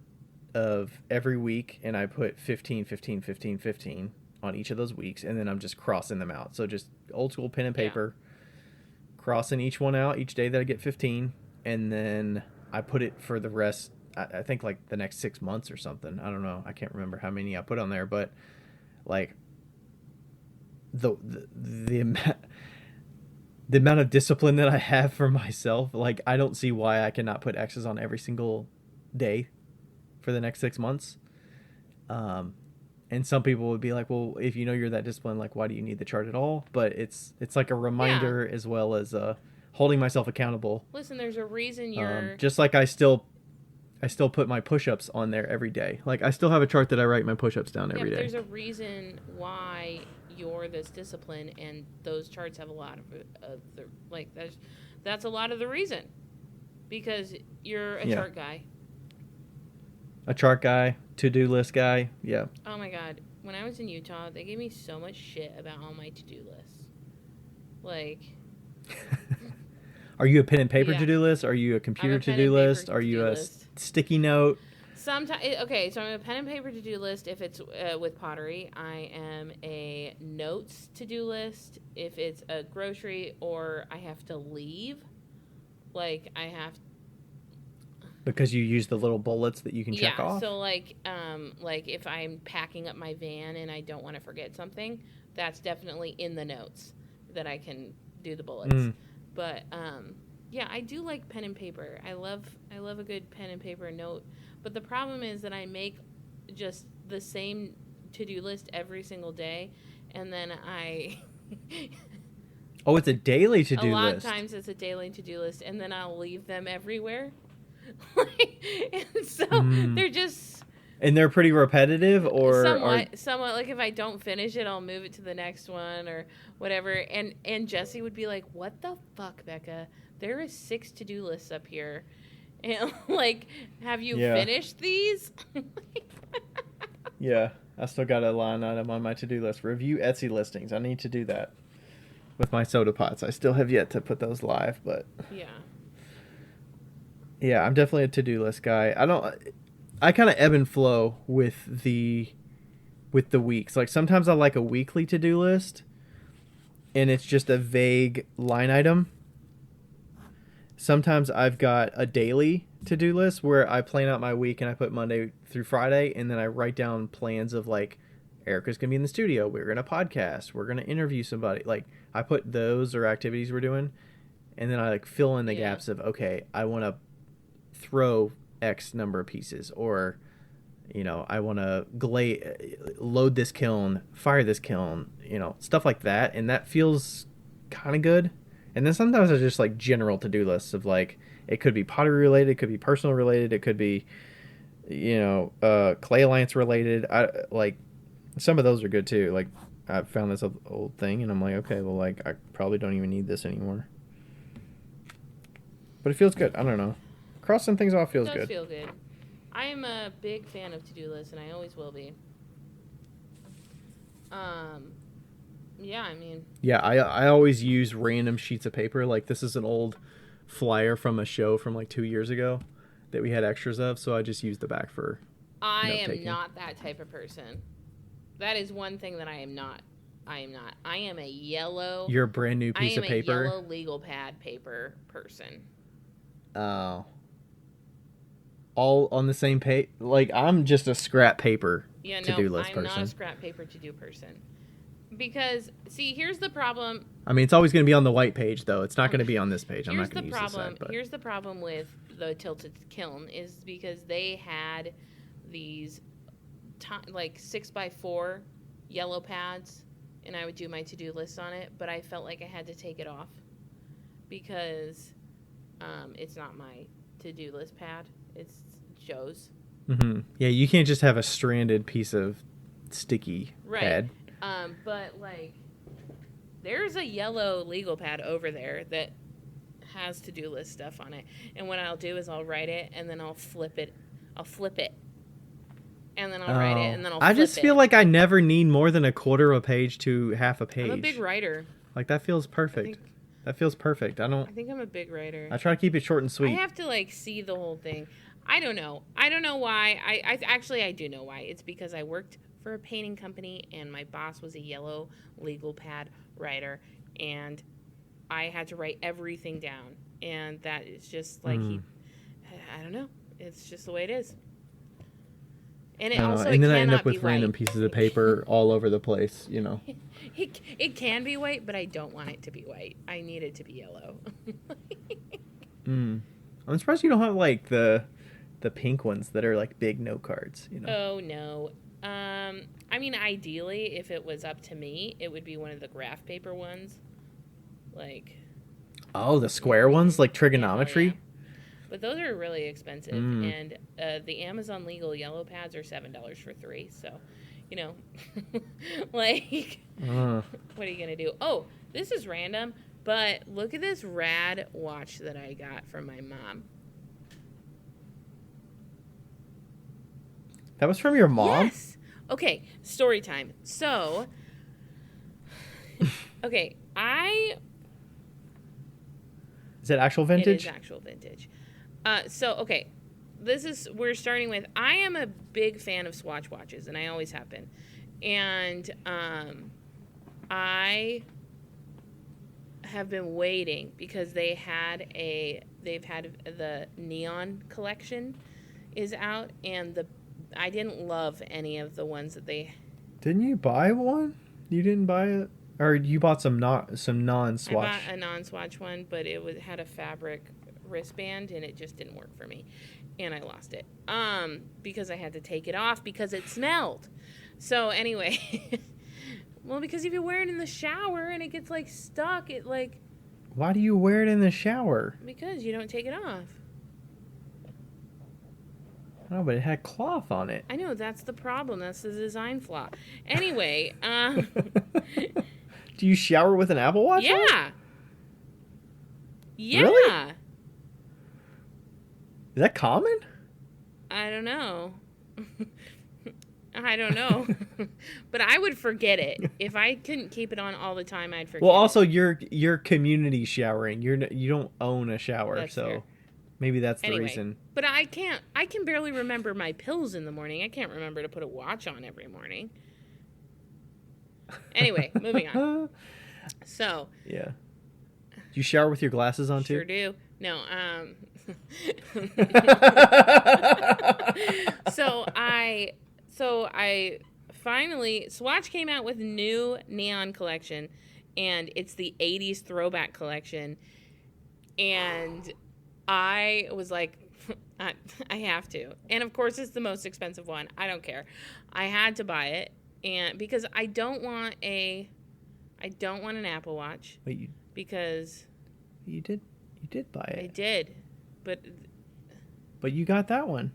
of every week and I put 15, 15, 15, 15 on each of those weeks, and then I'm just crossing them out. So just old school pen and paper, crossing each one out each day that I get 15, and then I put it for the rest, I think like the next 6 months or something. I don't know. I can't remember how many I put on there, but like the amount of discipline that I have for myself, like I don't see why I cannot put X's on every single day for the next 6 months. And some people would be like, well, if you know you're that disciplined, like, why do you need the chart at all? But it's like a reminder as well as holding myself accountable. Listen, there's a reason you're... just like I still put my push-ups on there every day. Like, I still have a chart that I write my push-ups down every day. There's a reason why you're this disciplined, and those charts have a lot of the... Like, that's a lot of the reason. Because you're a chart guy. A chart guy, to-do list guy, yeah. Oh my God. When I was in Utah, they gave me so much shit about all my to-do lists. Like... Are you a pen and paper to-do list? Are you a computer to-do list? Are you a sticky note? Sometimes, okay, so I'm a pen and paper to-do list if it's with pottery. I am a notes to-do list if it's a grocery or I have to leave. Like, I have... Because you use the little bullets that you can check off? Yeah, so like if I'm packing up my van and I don't want to forget something, that's definitely in the notes that I can do the bullets. But I do like pen and paper. I love a good pen and paper note. But the problem is that I make just the same to-do list every single day, and then I... Oh, it's a daily to-do list. A lot of times it's a daily to-do list, and then I'll leave them everywhere. And so they're just... And they're pretty repetitive, or... Somewhat. Like, if I don't finish it, I'll move it to the next one, or whatever. And Jesse would be like, what the fuck, Becca? There is 6 to-do lists up here. And, like, have you finished these? Yeah, I still got a line item on my to-do list. Review Etsy listings. I need to do that with my soda pots. I still have yet to put those live, but... Yeah, I'm definitely a to-do list guy. I kind of ebb and flow with the weeks. Like, sometimes I like a weekly to-do list, and it's just a vague line item. Sometimes I've got a daily to-do list where I plan out my week and I put Monday through Friday, and then I write down plans of, like, Erica's going to be in the studio. We're going to podcast. We're going to interview somebody. Like, I put those or activities we're doing, and then I, like, fill in the gaps of, okay, I want to throw X number of pieces, or I want to load this kiln, fire this kiln, stuff like that, and that feels kind of good. And then sometimes it's just like general to-do lists of, like, it could be pottery related, it could be personal related, it could be Clay Alliance related. I like some of those are good too. Like, I found this old thing and I'm like, okay, well, like, I probably don't even need this anymore, but it feels good. I don't know. Crossing things off feels good. It does feel good. I am a big fan of to-do lists, and I always will be. I always use random sheets of paper. Like, this is an old flyer from a show from like 2 years ago that we had extras of, so I just used the back for note-taking. I am not that type of person. That is one thing that I am not. I am a yellow... You're a brand new piece of paper? I am a yellow legal pad paper person. Oh. All on the same page? Like, I'm just a scrap paper to-do list person. I'm not a scrap paper to-do person. Because, see, here's the problem. I mean, it's always going to be on the white page, though. It's not going to be on this page. I'm not going to use this side. Here's the problem with the tilted kiln is because they had these like 6x4 yellow pads, and I would do my to-do list on it, but I felt like I had to take it off because it's not my to-do list pad. It's Joe's. Mm-hmm. Yeah, you can't just have a stranded piece of sticky pad. But, like, there's a yellow legal pad over there that has to-do list stuff on it. And what I'll do is I'll write it, and then I'll flip it. And then I'll write it, and then I'll flip it. I just feel like I never need more than a quarter of a page to half a page. I'm a big writer. Like, that feels perfect. That feels perfect. I think I'm a big writer. I try to keep it short and sweet. I have to, like, see the whole thing. I don't know why. I do know why. It's because I worked for a painting company, and my boss was a yellow legal pad writer, and I had to write everything down. And that is just, like, I don't know. It's just the way it is. And it also and then I end cannot up with be random white. pieces of paper all over the place, you know. It can be white, but I don't want it to be white. I need it to be yellow. I'm surprised you don't have like the pink ones that are like big note cards, you know. Oh no. I mean, ideally, if it was up to me, it would be one of the graph paper ones, like. Oh, the square ones, like trigonometry. Yeah. But those are really expensive, and the Amazon legal yellow pads are $7 for 3. So, you know, like, what are you gonna do? Oh, this is random, but look at this rad watch that I got from my mom. That was from your mom? Yes. Okay, story time. So, okay, Is it actual vintage? It is actual vintage. Okay, we're starting with, I am a big fan of Swatch watches, and I always have been. And I have been waiting because they've had the neon collection is out, and I didn't love any of the ones that they. Didn't you buy one? You didn't buy it, or you bought some non-Swatch? I bought a non-Swatch one, but it had a fabric wristband, and it just didn't work for me, and I lost it because I had to take it off because it smelled. So anyway, well, because if you wear it in the shower and it gets like stuck, it like. Why do you wear it in the shower? Because you don't take it off. Oh, but it had cloth on it. I know, that's the problem. That's the design flaw. Anyway, do you shower with an Apple Watch? Yeah. On? Yeah. Really? Is that common? I don't know. I don't know. But I would forget it. If I couldn't keep it on all the time, I'd forget. Well, also you're community showering. You don't own a shower, That's so fair. Maybe that's the reason. But I can barely remember my pills in the morning. I can't remember to put a watch on every morning. Anyway, moving on. So. Yeah. Do you shower with your glasses on too? Sure do. No, So I finally, Swatch came out with new neon collection, and it's the 80s throwback collection, and I was like, I have to. And of course it's the most expensive one. I don't care. I had to buy it, and because I don't want an Apple Watch. Wait, because you did buy it. I did. But you got that one.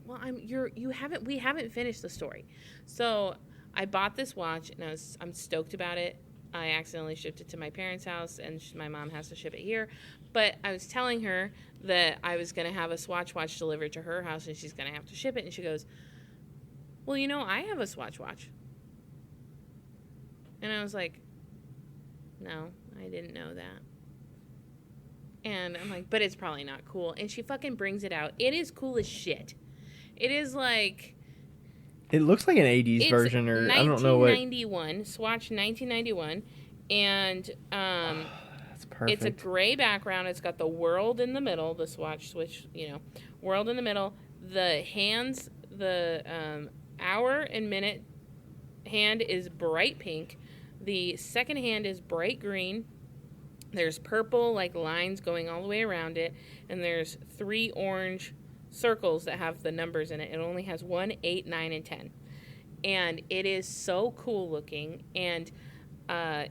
Well, we haven't finished the story. So I bought this watch, and I'm stoked about it. I accidentally shipped it to my parents' house, and my mom has to ship it here. But I was telling her that I was going to have a Swatch watch delivered to her house, and she's going to have to ship it. And she goes, well, I have a Swatch watch. And I was like, no, I didn't know that. And I'm like, but it's probably not cool. And she fucking brings it out. It is cool as shit. It is like... It looks like an 80s version, or I don't know what... 1991, Swatch 1991. And that's perfect. It's a gray background. It's got the world in the middle, the Swatch switch, world in the middle. The hands, the hour and minute hand is bright pink. The second hand is bright green. There's purple, like, lines going all the way around it. And there's 3 orange circles that have the numbers in it. It only has 1, 8, 9, and 10. And it is so cool looking. And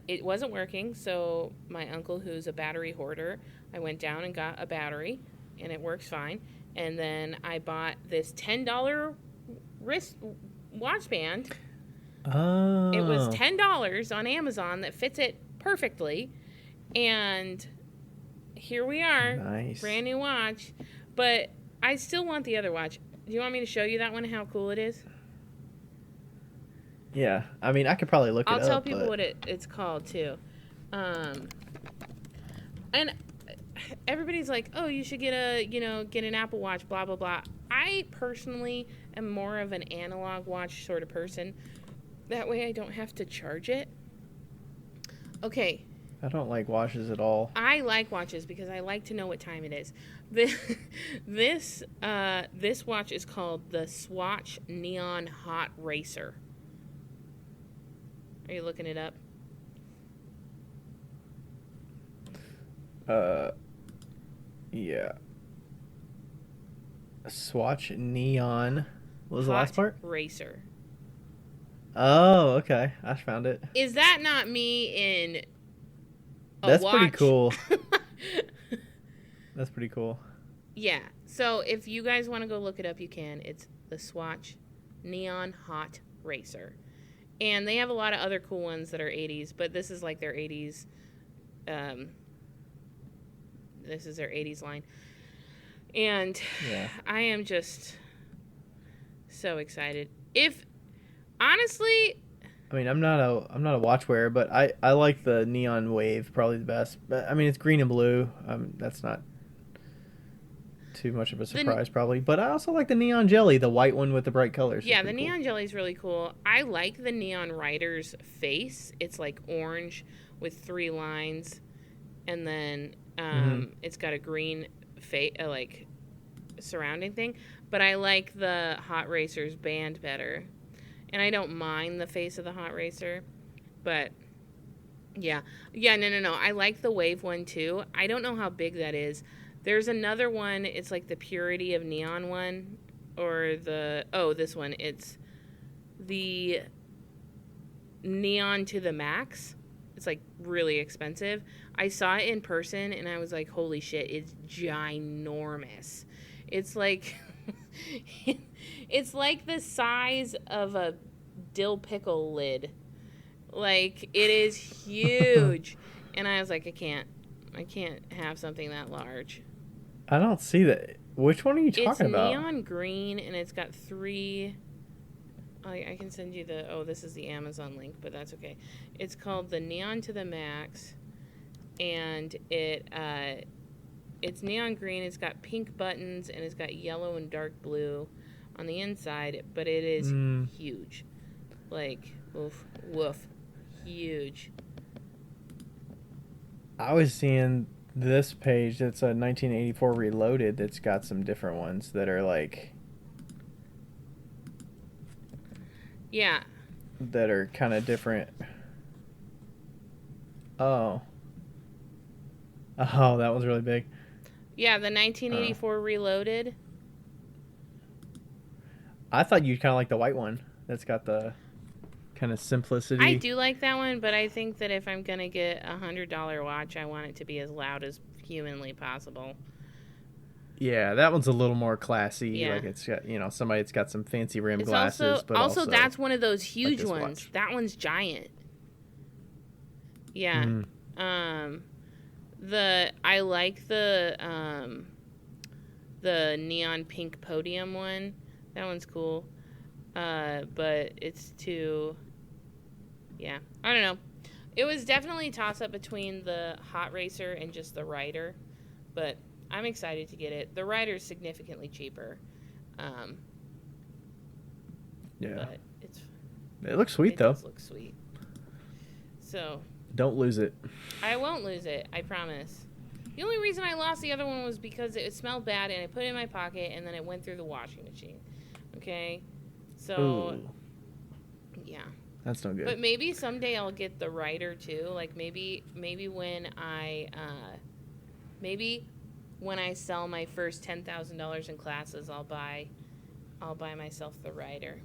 it wasn't working, so my uncle, who's a battery hoarder, I went down and got a battery, and it works fine. And then I bought this $10 wrist watch band. Oh. It was $10 on Amazon that fits it perfectly. And here we are. Nice. Brand new watch. But I still want the other watch. Do you want me to show you that one, how cool it is? Yeah. I mean, I could probably look it up. I'll tell people what it's called, too. And everybody's like, oh, you should get an Apple Watch, blah, blah, blah. I personally am more of an analog watch sort of person. That way I don't have to charge it. Okay. I don't like watches at all. I like watches because I like to know what time it is. This watch is called the Swatch Neon Hot Racer. Are you looking it up? Yeah. Swatch Neon. What was the last part? Racer. Oh, okay. I found it. Is that not me in a That's watch? pretty cool. That's pretty cool. Yeah. So if you guys want to go look it up, you can. It's the Swatch Neon Hot Racer. And they have a lot of other cool ones that are 80s, but this is like their 80s. This is their 80s line. And yeah. I am just so excited. Honestly, I mean, I'm not a watch wearer, but I like the Neon Wave, probably the best. But I mean, it's green and blue. That's not too much of a surprise, probably. But I also like the Neon Jelly, the white one with the bright colors. Yeah, the Neon Jelly is really cool. I like the Neon Rider's face. It's like orange with 3 lines, and then it's got a green like surrounding thing. But I like the Hot Racer's band better. And I don't mind the face of the Hot Racer, but yeah. Yeah, no. I like the Wave one too. I don't know how big that is. There's another one, it's like the Purity of Neon one, or this one. It's the Neon to the Max. It's like really expensive. I saw it in person and I was like, holy shit, it's ginormous. It's like... It's like the size of a dill pickle lid. Like, it is huge. And I was like, I can't have something that large. I don't see that. Which one are you talking about? It's neon green, and it's got 3... I can send you this is the Amazon link, but that's okay. It's called the Neon to the Max, and it's neon green. It's got pink buttons, and it's got yellow and dark blue on the inside, but it is huge. Like, woof, huge. I was seeing this page that's a 1984 Reloaded that's got some different ones that are like... Yeah. That are kind of different. Oh, that was really big. Yeah, the 1984 Reloaded. I thought you'd kind of like the white one. That's got the kind of simplicity. I do like that one, but I think that if I'm going to get a $100 watch, I want it to be as loud as humanly possible. Yeah, that one's a little more classy. Yeah. Like it's got, somebody that's got some fancy rim It's glasses. But also that's one of those huge like ones. watch. That one's giant. Yeah. I like the neon pink podium one. That one's cool. But it's too... Yeah. I don't know. It was definitely a toss-up between the Hot Racer and just the Rider. But I'm excited to get it. The Rider's significantly cheaper. Yeah. But It looks sweet, though. It does look sweet. So... Don't lose it. I won't lose it. I promise. The only reason I lost the other one was because it smelled bad and I put it in my pocket and then it went through the washing machine. Okay? So, Ooh. Yeah. That's no good. But maybe someday I'll get the Rider too. Like maybe when I, maybe when I sell my first $10,000 in classes, I'll buy myself the rider.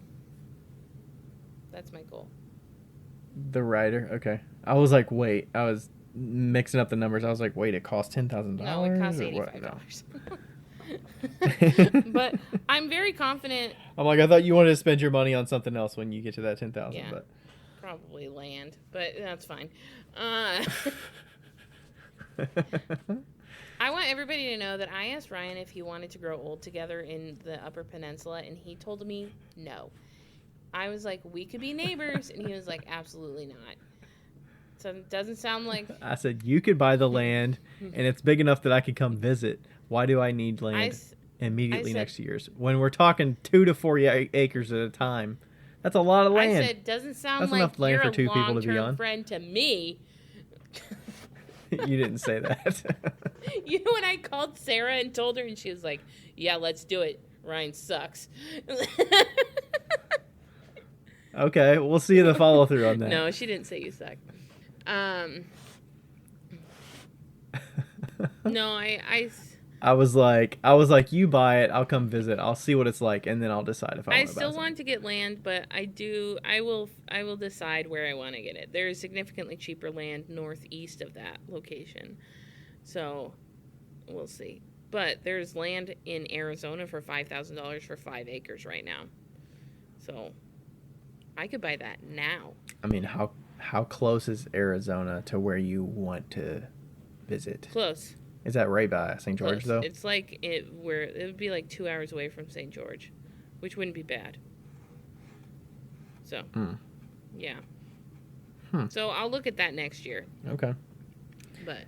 That's my goal. The rider, okay. I was like, wait, I was mixing up the numbers. I was like, wait, it costs $10,000. No, it costs $85. But I'm very confident. I'm like, I thought you wanted to spend your money on something else when you get to that 10,000. Yeah, but probably land, but that's fine. I want everybody to know that I asked Ryan if he wanted to grow old together in the Upper Peninsula, and he told me no. I was like, we could be neighbors, and he was like, absolutely not. So it doesn't sound like... I said, you could buy the land, and it's big enough that I could come visit. Why do I need land immediately next to yours? When we're talking 2 to 4 acres at a time, that's a lot of land. I said, doesn't sound that's like enough land you're for 2 a people to be on. long-term friend to me. You didn't say that. You know when I called Sarah and told her, and she was like, yeah, let's do it. Ryan sucks. Okay, we'll see the follow-through on that. No, she didn't say you suck. No, I was like, you buy it, I'll come visit, I'll see what it's like, and then I'll decide if I want to buy it. I still want to get land, but I will decide where I want to get it. There is significantly cheaper land northeast of that location. So, we'll see. But there's land in Arizona for $5,000 for 5 acres right now. So, I could buy that now. I mean, how close is Arizona to where you want to visit? Close. Is that right by St. George, though? It's like it would be like 2 hours away from St. George, which wouldn't be bad. So, yeah. So I'll look at that next year. Okay. But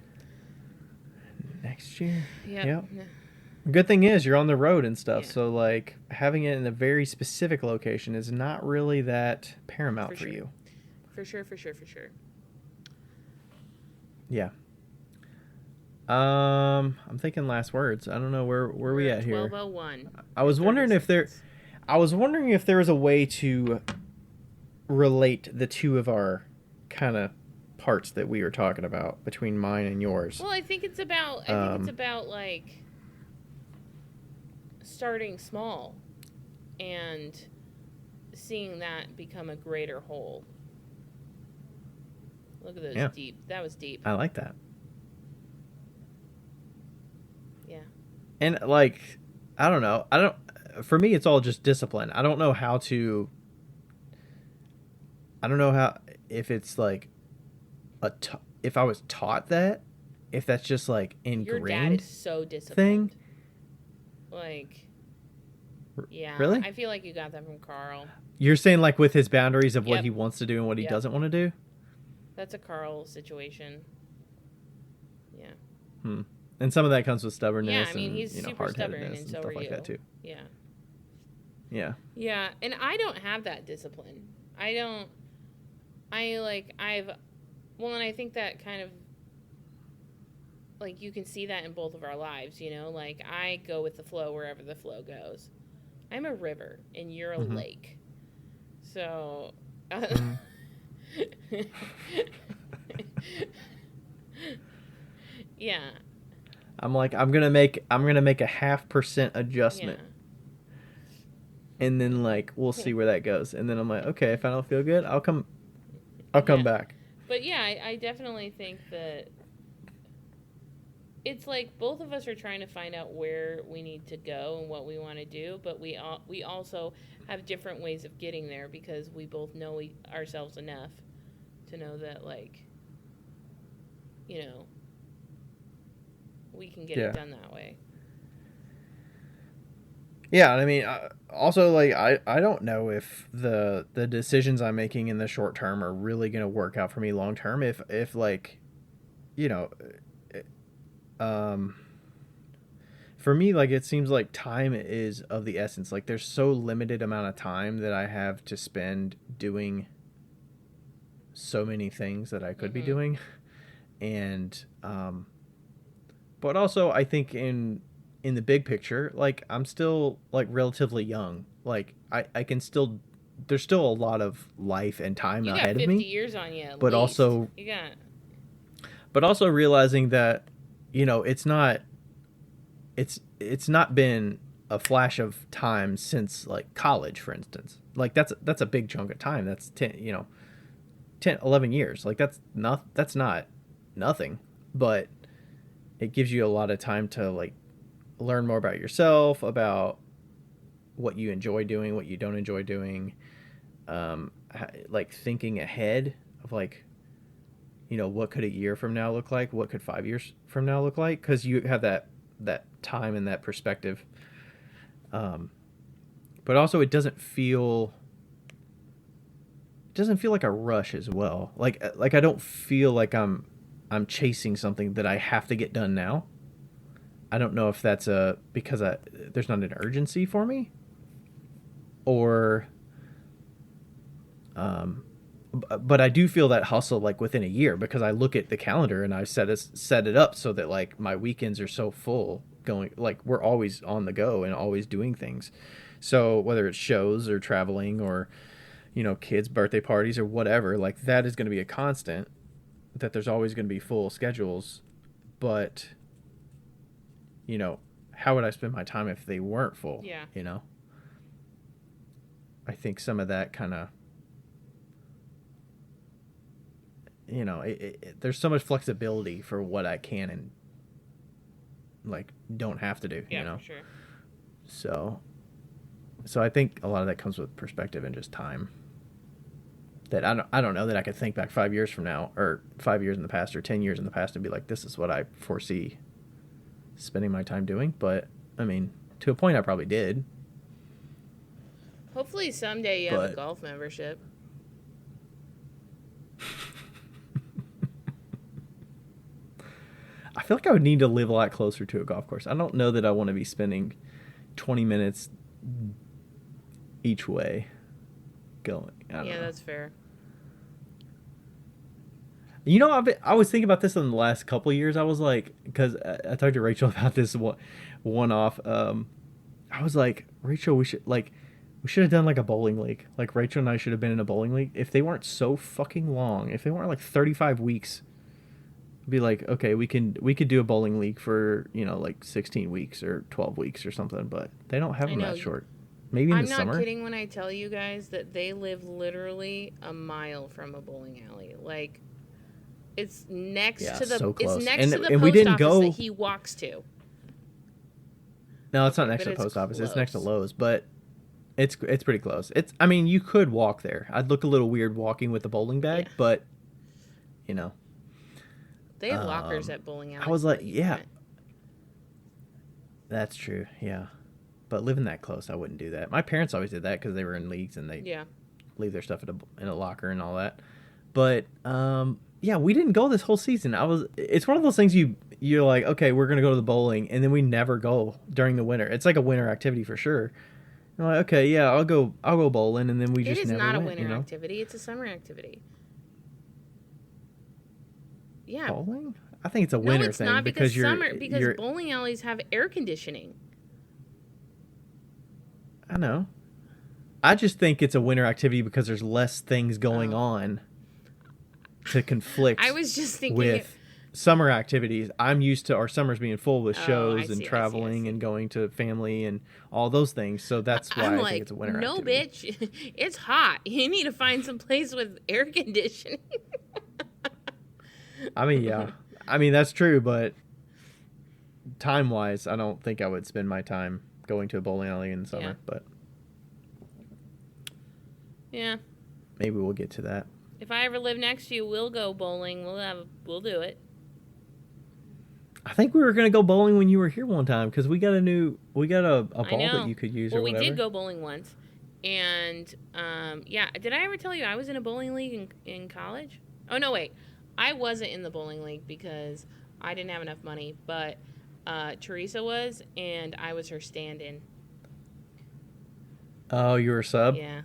next year? Yep. Good thing is you're on the road and stuff, Yeah. so like having it in a very specific location is not really that paramount for you. For sure. Yeah. I'm thinking last words. I don't know where we at here. 12:01. I was wondering if there was a way to relate the two of our kind of parts that we were talking about between mine and yours. Well, I think it's about like starting small and seeing that become a greater whole. Look at those deep. That was deep. I like that. Yeah. And like, I don't know. For me, it's all just discipline. I don't know how, if it's like if I was taught that, if that's just like ingrained. Your dad is so disciplined. Thing. Like, yeah. Really? I feel like you got that from Carl. You're saying like with his boundaries of what he wants to do and what he doesn't want to do? That's a Carl situation. Yeah. And some of that comes with stubbornness. Yeah, I mean, he's super stubborn, and so stuff are like you. that too. Yeah. Yeah. Yeah, and I don't have that discipline. And I think that kind of, like, you can see that in both of our lives, you know? Like, I go with the flow wherever the flow goes. I'm a river, and you're a lake. So, yeah. I'm like, I'm gonna make a 0.5% adjustment. Yeah. And then like we'll see where that goes. And then I'm like, okay, if I don't feel good, I'll come back. But yeah, I definitely think that it's like both of us are trying to find out where we need to go and what we want to do, but we also have different ways of getting there because we both know ourselves enough to know that, like, you know, we can get it done that way. Yeah, I mean, also, like, I don't know if the decisions I'm making in the short term are really going to work out for me long term. If like, you know, for me, like, it seems like time is of the essence. Like, there's so limited amount of time that I have to spend doing so many things that I could be doing. And, but also I think in the big picture, like, I'm still like relatively young. Like I can still, there's still a lot of life and time ahead of me. You got 50 years on you at but least. Also realizing that, you know, it's not it's not been a flash of time since like college, for instance. Like that's a big chunk of time. That's 10, 10, 11 years. Like that's not nothing, but it gives you a lot of time to like learn more about yourself, about what you enjoy doing, what you don't enjoy doing, like thinking ahead of like, what could a year from now look like? What could 5 years from now look like? Because you have that time and that perspective. But also it doesn't feel like a rush as well. Like I don't feel like I'm chasing something that I have to get done now. I don't know if that's because there's not an urgency for me, or but I do feel that hustle like within a year, because I look at the calendar and I set it up so that like my weekends are so full, going like we're always on the go and always doing things. So whether it's shows or traveling or kids' birthday parties or whatever, like that is going to be a constant, that there's always going to be full schedules. But how would I spend my time if they weren't full? Yeah. I think some of that kind of, there's so much flexibility for what I can and like don't have to do. Yeah, for sure. So I think a lot of that comes with perspective and just time. That I don't know that I could think back 5 years from now, or 5 years in the past, or 10 years in the past, and be like, this is what I foresee spending my time doing. But I mean, to a point, I probably did. Hopefully someday you have a golf membership. I feel like I would need to live a lot closer to a golf course. I don't know that I want to be spending 20 minutes each way going. I don't know. That's fair. I was thinking about this in the last couple of years. I was like, because I talked to Rachel about this one-off. I was like, Rachel, we should have done like a bowling league. Like Rachel and I should have been in a bowling league. If they weren't so fucking long, if they weren't like 35 weeks, be like, okay, we could do a bowling league for like 16 weeks or 12 weeks or something. But they don't have them that short. Maybe in the summer. I'm not kidding when I tell you guys that they live literally a mile from a bowling alley. Like, it's next to the so close. It's next to the and post we didn't office go... that he walks to. No, it's not next to the post office. It's next to Lowe's, but it's pretty close. I mean, you could walk there. I'd look a little weird walking with the bowling bag, but they have lockers at bowling alleys. I was like, yeah, that's true. Yeah. But living that close, I wouldn't do that. My parents always did that because they were in leagues and they leave their stuff in a locker and all that. But we didn't go this whole season. It's one of those things you're like, okay, we're gonna go to the bowling, and then we never go during the winter. It's like a winter activity for sure. I'm like, okay, yeah, I'll go bowling, and then we just never went. It is not a winter activity. It's a summer activity. Yeah. Bowling? I think it's a winter thing. No, it's not because bowling alleys have air conditioning. I know. I just think it's a winter activity because there's less things going on to conflict. I was just thinking with summer activities. I'm used to our summers being full with shows and traveling and going to family and all those things. So that's why I think it's a winter activity. No, bitch, it's hot. You need to find some place with air conditioning. I mean, yeah. I mean, that's true, but time-wise, I don't think I would spend my time going to a bowling alley in the summer, but yeah, maybe we'll get to that. If I ever live next to you, we'll go bowling. We'll do it. I think we were gonna go bowling when you were here one time because we got a ball that you could use. Well, or whatever. We did go bowling once, and did I ever tell you I was in a bowling league in college? Oh no, wait, I wasn't in the bowling league because I didn't have enough money, but Teresa was, and I was her stand-in. Oh, you were a sub? Yeah.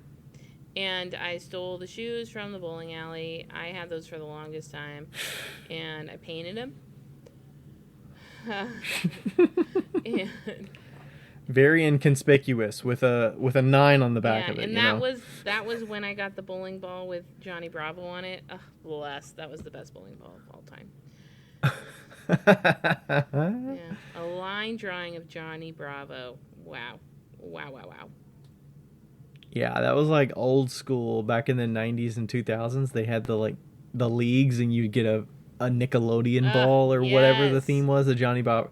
And I stole the shoes from the bowling alley. I had those for the longest time. And I painted them. And very inconspicuous with a 9 on the back of it. And that was when I got the bowling ball with Johnny Bravo on it. Bless. That was the best bowling ball of all time. Yeah, a line drawing of Johnny Bravo. Wow. Wow, wow, wow. Yeah, that was like old school back in the 90s and 2000s. They had the leagues and you'd get a Nickelodeon ball or whatever the Yes. theme was, the Johnny Bravo,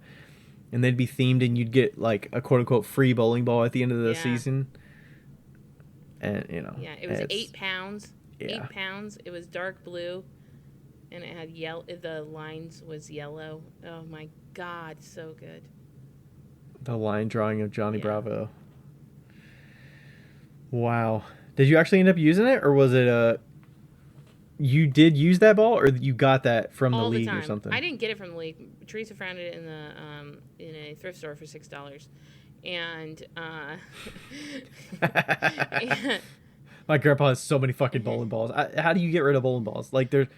and they'd be themed and you'd get like a quote unquote free bowling ball at the end of the season. And yeah, it was 8 pounds. Yeah. 8 pounds. It was dark blue, and it had yellow. The lines was yellow. Oh my God, so good. The line drawing of Johnny Bravo. Wow. Did you actually end up using it, or was it you did use that ball, or you got that from the league or something? I didn't get it from the league. Teresa found it in a thrift store for $6, and my grandpa has so many fucking bowling balls. How do you get rid of bowling balls? Like you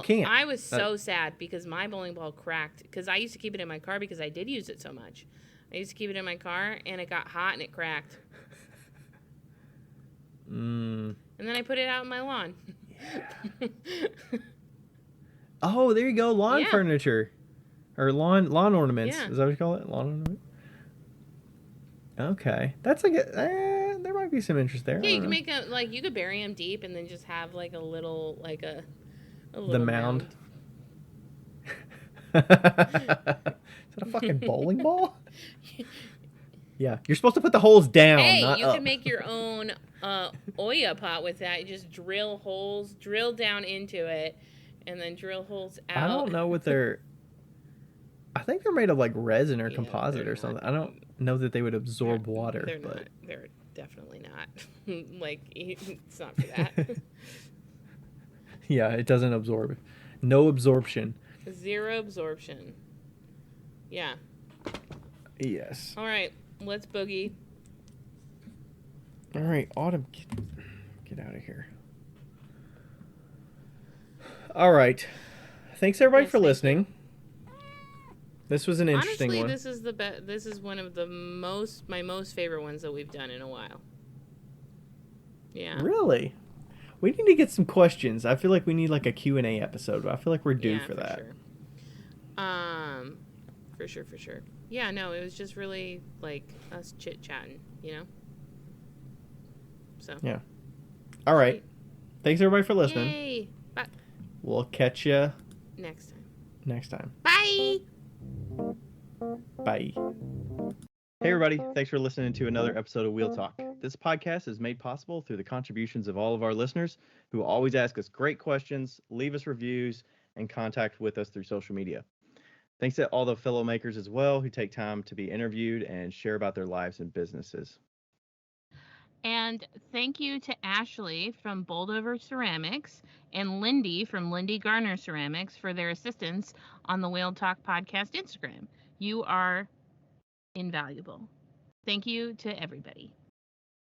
can't. I was so sad because my bowling ball cracked because I used to keep it in my car because I did use it so much. I used to keep it in my car and it got hot and it cracked. And then I put it out on my lawn. Yeah. Oh, there you go. Lawn furniture. Or lawn ornaments. Yeah. Is that what you call it? Lawn ornament? Okay. That's like there might be some interest there. Yeah, you can make you could bury them deep and then just have like a little the mound. Is that a fucking bowling ball? Yeah, you're supposed to put the holes down. Hey, not you up. can make your own Oya pot with that. You just drill holes, drill down into it, and then drill holes out. I don't know what they're. I think they're made of like resin or composite or something. I don't know that they would absorb water. They're definitely not. Like it's not for that. Yeah, it doesn't absorb. No absorption. 0 absorption. Yeah. Yes. All right, let's boogie. All right, Autumn, get out of here. All right. Thanks everybody for listening. This was an interesting one. Honestly, this is one of my most favorite ones that we've done in a while. Yeah. Really? We need to get some questions. I feel like we need like a Q&A episode. I feel like we're due for that. Sure. For sure. Yeah, no, it was just really like us chit-chatting, So. Yeah. All right. Thanks everybody for listening. Yay. Bye. We'll catch you next time. Bye. Bye. Hey everybody, thanks for listening to another episode of Wheel Talk. This podcast is made possible through the contributions of all of our listeners who always ask us great questions, leave us reviews, and contact with us through social media. Thanks to all the fellow makers as well who take time to be interviewed and share about their lives and businesses. And thank you to Ashley from Boldover Ceramics and Lindy from Lindy Garner Ceramics for their assistance on the Whale Talk Podcast Instagram. You are invaluable. Thank you to everybody.